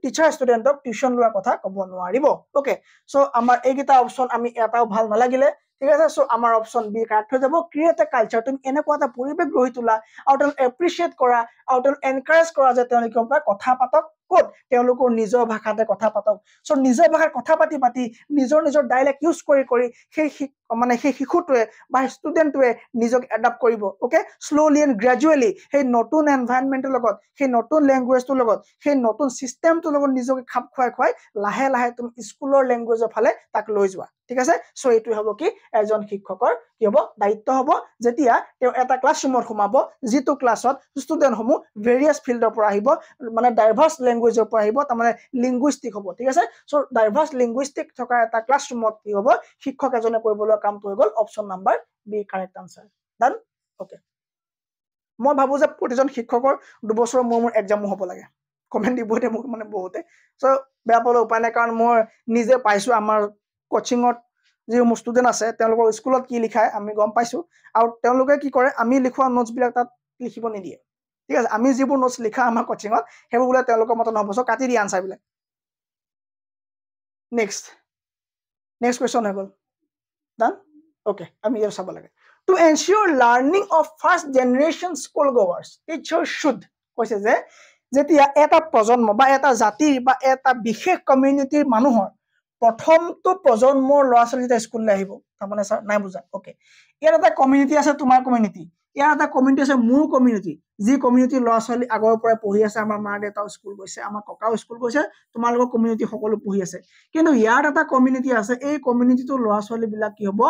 টিচাৰ ষ্টুডেণ্টক টিউচন লোৱাৰ কথা ক'ব নোৱাৰিব ওকে সো আমাৰ এইকেইটা অপশ্যন আমি এটাও ভাল নালাগিলে ঠিক আছে সো আমাৰ অপশ্যন বি কাৰেক্ট হৈ যাব ক্ৰিয়েট এ কালচাৰ তুমি এনেকুৱা এটা পৰিৱেশ গঢ়ি তোলা আৰু তেওঁলোক এপ্ৰিচিয়েট কৰা আৰু তেওঁলোক এনকাৰেজ কৰা যে তেওঁলোকৰ পৰা কথা পাতক ক'ত তেওঁলোকৰ নিজৰ ভাষাতে কথা পাতক সো নিজৰ ভাষাত কথা পাতি নিজৰ ডাইলেক্ট ইউজ কৰি সেই মানে সেই শিশুটোৱে বা ষ্টুডেণ্টটোৱে নিজক এডাপ্ট কৰিব ওকে শ্ল'লি এণ্ড গ্ৰেজুৱেলি সেই নতুন এনভাইৰনমেণ্টৰ লগত সেই নতুন লেংগুৱেজটোৰ লগত সেই নতুন চিষ্টেমটোৰ লগত নিজকে খাপ খুৱাই লাহে তুমি স্কুলৰ লেংগুৱেজৰ ফালে তাক লৈ যোৱা ঠিক আছে সো এইটো হ'ব কি এজন শিক্ষকৰ কি হ'ব দায়িত্ব হ'ব যেতিয়া তেওঁ এটা ক্লাছৰুমত সোমাব যিটো ক্লাছত ষ্টুডেণ্টসমূহ ভেৰিয়াছ ফিল্ডৰ পৰা আহিব মানে ডাইভাৰ্ছ লেংগুৱেজৰ পৰা আহিব তাৰমানে লিংগুইষ্টিক হ'ব ঠিক আছে সো ডাইভাৰ্ছ লিংগুইষ্টিক থকা এটা ক্লাছৰুমত কি হ'ব শিক্ষক এজনে কৰিবলৈ কামটো হৈ গ'ল option number B correct answer done okay মই ভাবো যে প্ৰতিজন শিক্ষকৰ 2 বছৰৰ মোৰ এক্সামো হ'ব লাগে কমেন্ট দিবতে মোক মানে বহুতে সো বেয়া পালে উপায় নাই কাৰণ মই নিজে পাইছো আমাৰ কোচিংত যি মোৰ ষ্টুডেণ্ট আছে তেওঁলোকৰ স্কুলত কি লিখায় আমি গম পাইছো আৰু তেওঁলোকে কি কৰে আমি লিখোৱা নোটছ বিলাক তাত লিখিব নিদিয়ে ঠিক আছে আমি যিবোৰ নোটছ লিখা আমাৰ কোচিংত সেইবোৰ বোলে তেওঁলোকৰ মতে নহ'ব সো কাটি দিয়ে আনসাৰ বিলাক নেক্সট কুৱেশ্যন হৈ গ'ল ডান ওকে আমি ইয়াৰ চাব লাগে to ensure learning of first generation school goers teachers should কৈছে যে যেতিয়া এটা প্ৰজন্ম বা এটা জাতিৰ বা এটা বিশেষ কমিউনিটিৰ মানুহৰ প্ৰথমটো প্ৰজন্মৰ ল'ৰা ছোৱালী যেতিয়া স্কুললৈ আহিব তাৰমানে স্যাৰ নাই বুজা ওকে ইয়াৰ এটা কমিউনিটি আছে তোমাৰ কমিউনিটি ইয়াৰ এটা কমিউনিটি আছে মোৰ কমিউনিটি যি কমিউনিটিৰ ল'ৰা ছোৱালী আগৰ পৰা পঢ়ি আছে আমাৰ মা দেউতাও স্কুল গৈছে আমাৰ ককাও স্কুল গৈছে তোমালোকৰ কমিউনিটি সকলো পঢ়ি আছে কিন্তু ইয়াৰ এটা কমিউনিটি আছে এই কমিউনিটিটোৰ ল'ৰা ছোৱালী বিলাক কি হ'ব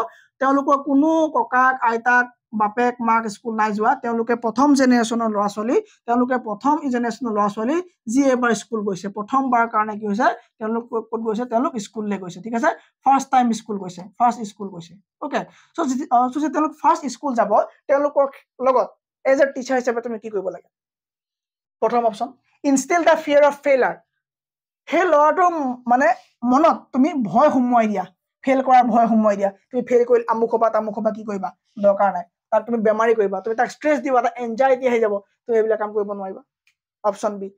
তেওঁলোকৰ কোনো ককাক আইতাক বাপেক মাক স্কুল নাই যোৱা তেওঁলোকে প্ৰথম জেনেৰেশ্যনৰ ল'ৰা ছোৱালী তেওঁলোকে প্ৰথম জেনেৰেশ্যনৰ ল'ৰা ছোৱালী যি এবাৰ স্কুল গৈছে প্ৰথমবাৰ কাৰণে কি হৈছে তেওঁলোক ক'ত গৈছে তেওঁলোক স্কুললৈ গৈছে ঠিক আছে ফাৰ্ষ্ট টাইম স্কুল গৈছে ওকে সো তেওঁলোক ফাৰ্ষ্ট স্কুল যাব তেওঁলোকৰ লগত এজ এ টিচাৰ হিচাপে তুমি কি কৰিব লাগে প্ৰথম option instil the fear of failure সেই ল'ৰাটোৰ মানে মনত তুমি ভয় সোমোৱাই দিয়া ফেল কৰাৰ ভয় সোমোৱাই দিয়া তুমি ফেল কৰিলে আমুক হবা কি কৰিবা দৰকাৰ নাই তাক তুমি বেমাৰী কৰিবা তুমি তাক ষ্ট্ৰেছ দিবা তাক এনজাইটি আহি যাব তুমি এইবিলাক কাম কৰিব নোৱাৰিবা option B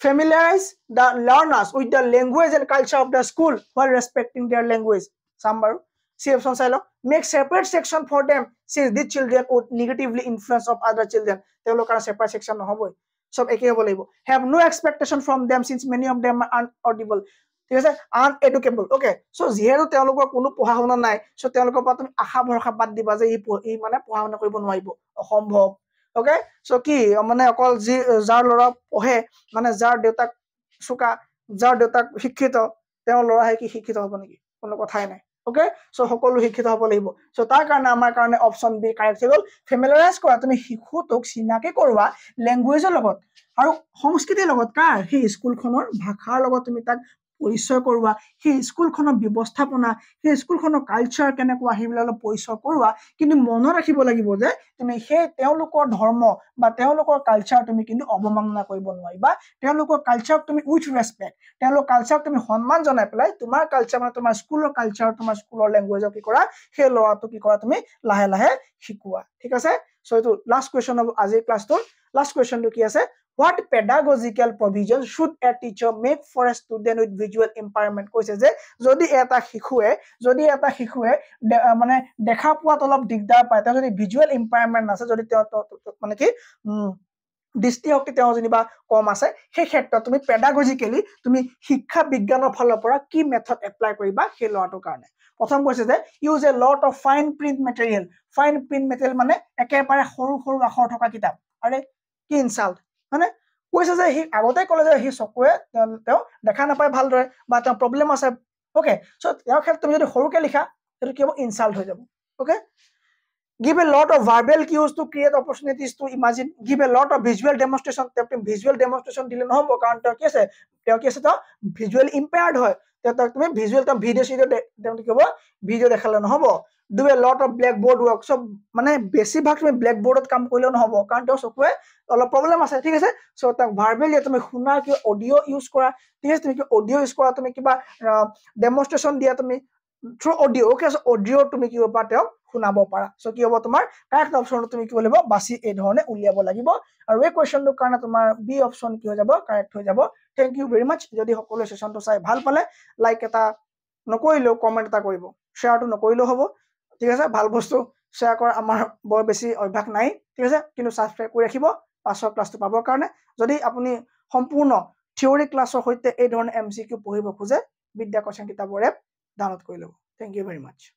familiarize the learners with the language and culture of the school while respecting their language sambar see option sai lo make separate section for them since these children would negatively influence of other children telokar separate section no hobo sob eke hobo laibo have no expectation from them since many of them are unaudible ঠিক আছে uneducable okay so যেহেতু তেওঁলোকৰ কোনো পঢ়া শুনা নাই so তেওঁলোকৰ পৰা তুমি আশা ভৰসা বাদ দিবা যে ই মানে পঢ়া শুনা কৰিব নোৱাৰিব অসম্ভৱ ওকে সো কি মানে অকল যি যাৰ ল'ৰা পঢ়ে মানে যাৰ দেউতাক চুকা যাৰ দেউতাক শিক্ষিত তেওঁৰ ল'ৰাহে কি শিক্ষিত হ'ব নেকি কোনো কথাই নাই ওকে সো সকলো শিক্ষিত হ'ব লাগিব সো তাৰ কাৰণে আমাৰ কাৰণে অপশ্যন বি কাৰেক্ট হৈ গ'ল ফেমিলাৰাইজ কৰা তুমি শিশুটোক চিনাকি কৰোৱা লেংগুৱেজৰ লগত আৰু সংস্কৃতিৰ লগত কাৰ সেই স্কুলখনৰ ভাষাৰ লগত তুমি তাক পৰিচয় কৰোৱা সেই স্কুলখনৰ ব্যৱস্থাপনা সেই স্কুলখনৰ কালচাৰ কেনেকুৱা সেইবিলাক অলপ পৰিচয় কৰোৱা কিন্তু মনত ৰাখিব লাগিব যে তুমি সেই তেওঁলোকৰ ধৰ্ম বা তেওঁলোকৰ কালচাৰ তুমি কিন্তু অৱমাননা কৰিব নোৱাৰিবা তেওঁলোকৰ কালচাৰক তুমি উইথ ৰেসপেক্ট তেওঁলোকৰ কালচাৰক তুমি সন্মান জনাই পেলাই তোমাৰ কালচাৰ মানে তোমাৰ স্কুলৰ কালচাৰ তোমাৰ স্কুলৰ লেংগুৱেজক কি কৰা সেই ল'ৰাটো কি কৰা তুমি লাহে লাহে শিকোৱা ঠিক আছে সো এইটো লাষ্ট কুৱেশ্যন হ'ব আজিৰ ক্লাছটোৰ লাষ্ট কুৱেশ্যনটো কি আছে what pedagogical provisions should a teacher make for a student with visual impairment কৈছে যে যদি এটা শিশুৱে মানে দেখা পোৱাত অলপ দিগদাৰ পায় তাৰ যদি ভিজুৱেল ইম্পায়াৰমেন্ট আছে যদি মানে কি দৃষ্টিশক্তি তেওঁ যেনিবা কম আছে সেই ক্ষেত্ৰত তুমি পেডাগজিক্যালি তুমি শিক্ষা বিজ্ঞানৰ ফালৰ পৰা কি মেথড এপ্লাই কৰিবা সেই ল'ৰাটোৰ কাৰণে প্ৰথম কৈছে যে use a lot of fine print material মানে একেবাৰে সৰু সৰু আখৰ থকা কিতাপ আৰে কি ইনসাল্ট মানে কৈছে যে সি আগতে ক'লে যে সি চকুৱে তেওঁ দেখা নাপায় ভালদৰে বা তেওঁ প্ৰব্লেম আছে ওকে সো ইয়াৰ ক্ষেত্ৰত তুমি যদি সৰুকে লিখা সেইটো কি হ'ব ইনসাল্ট হৈ যাব okay give a lot of verbal cues to create opportunities to imagine give a lot of visual demonstration visual demonstration dile no hobo karon to ki ase to visually impaired hoy to tumi visual to video ki hobo video dekhale no hobo do a lot of blackboard work so mane besi bhag tumi blackboard kam koile no hobo karon to sokwe olo problem ase thik ase so ta verbally tumi shuna ki audio use kora thik ase tumi ki audio use kora tumi kiba demonstration dia tumi through audio okay so audio tumi ki hoba te শুনাব পাৰা so কি হ'ব তোমাৰ correct option তুমি কি বলিব বাসি এই ধৰণে উলিয়াব লাগিব আৰু এই কোৱেশ্চনটোৰ কাৰণে তোমাৰ বি অপচন কি হৈ যাব কাৰেক্ট হৈ যাব থ্যাংক ইউ ভেৰি মাচ যদি সকলো সেশনটো চাই ভাল পালে লাইক এটা নকৰিলেও কমেন্ট এটা কৰিব শেয়াৰটো নকৰিলেও হ'ব ঠিক আছে ভাল বস্তু শেয়াৰ কৰা আমাৰ বৰ বেছি অভ্যাস নাই ঠিক আছে কিন্তু সাবস্ক্ৰাইব কৰি ৰাখিব পাছৰ ক্লাছটো পাবৰ কাৰণে যদি আপুনি সম্পূৰ্ণ থিওৰি ক্লাছৰ সৈতে এই ধৰণে এমসিকিউ পঢ়িব খোজে বিদ্যা কোচিং কিতাপৰ এপ ডাউনলোড কৰি লব থ্যাংক ইউ ভেৰি মাচ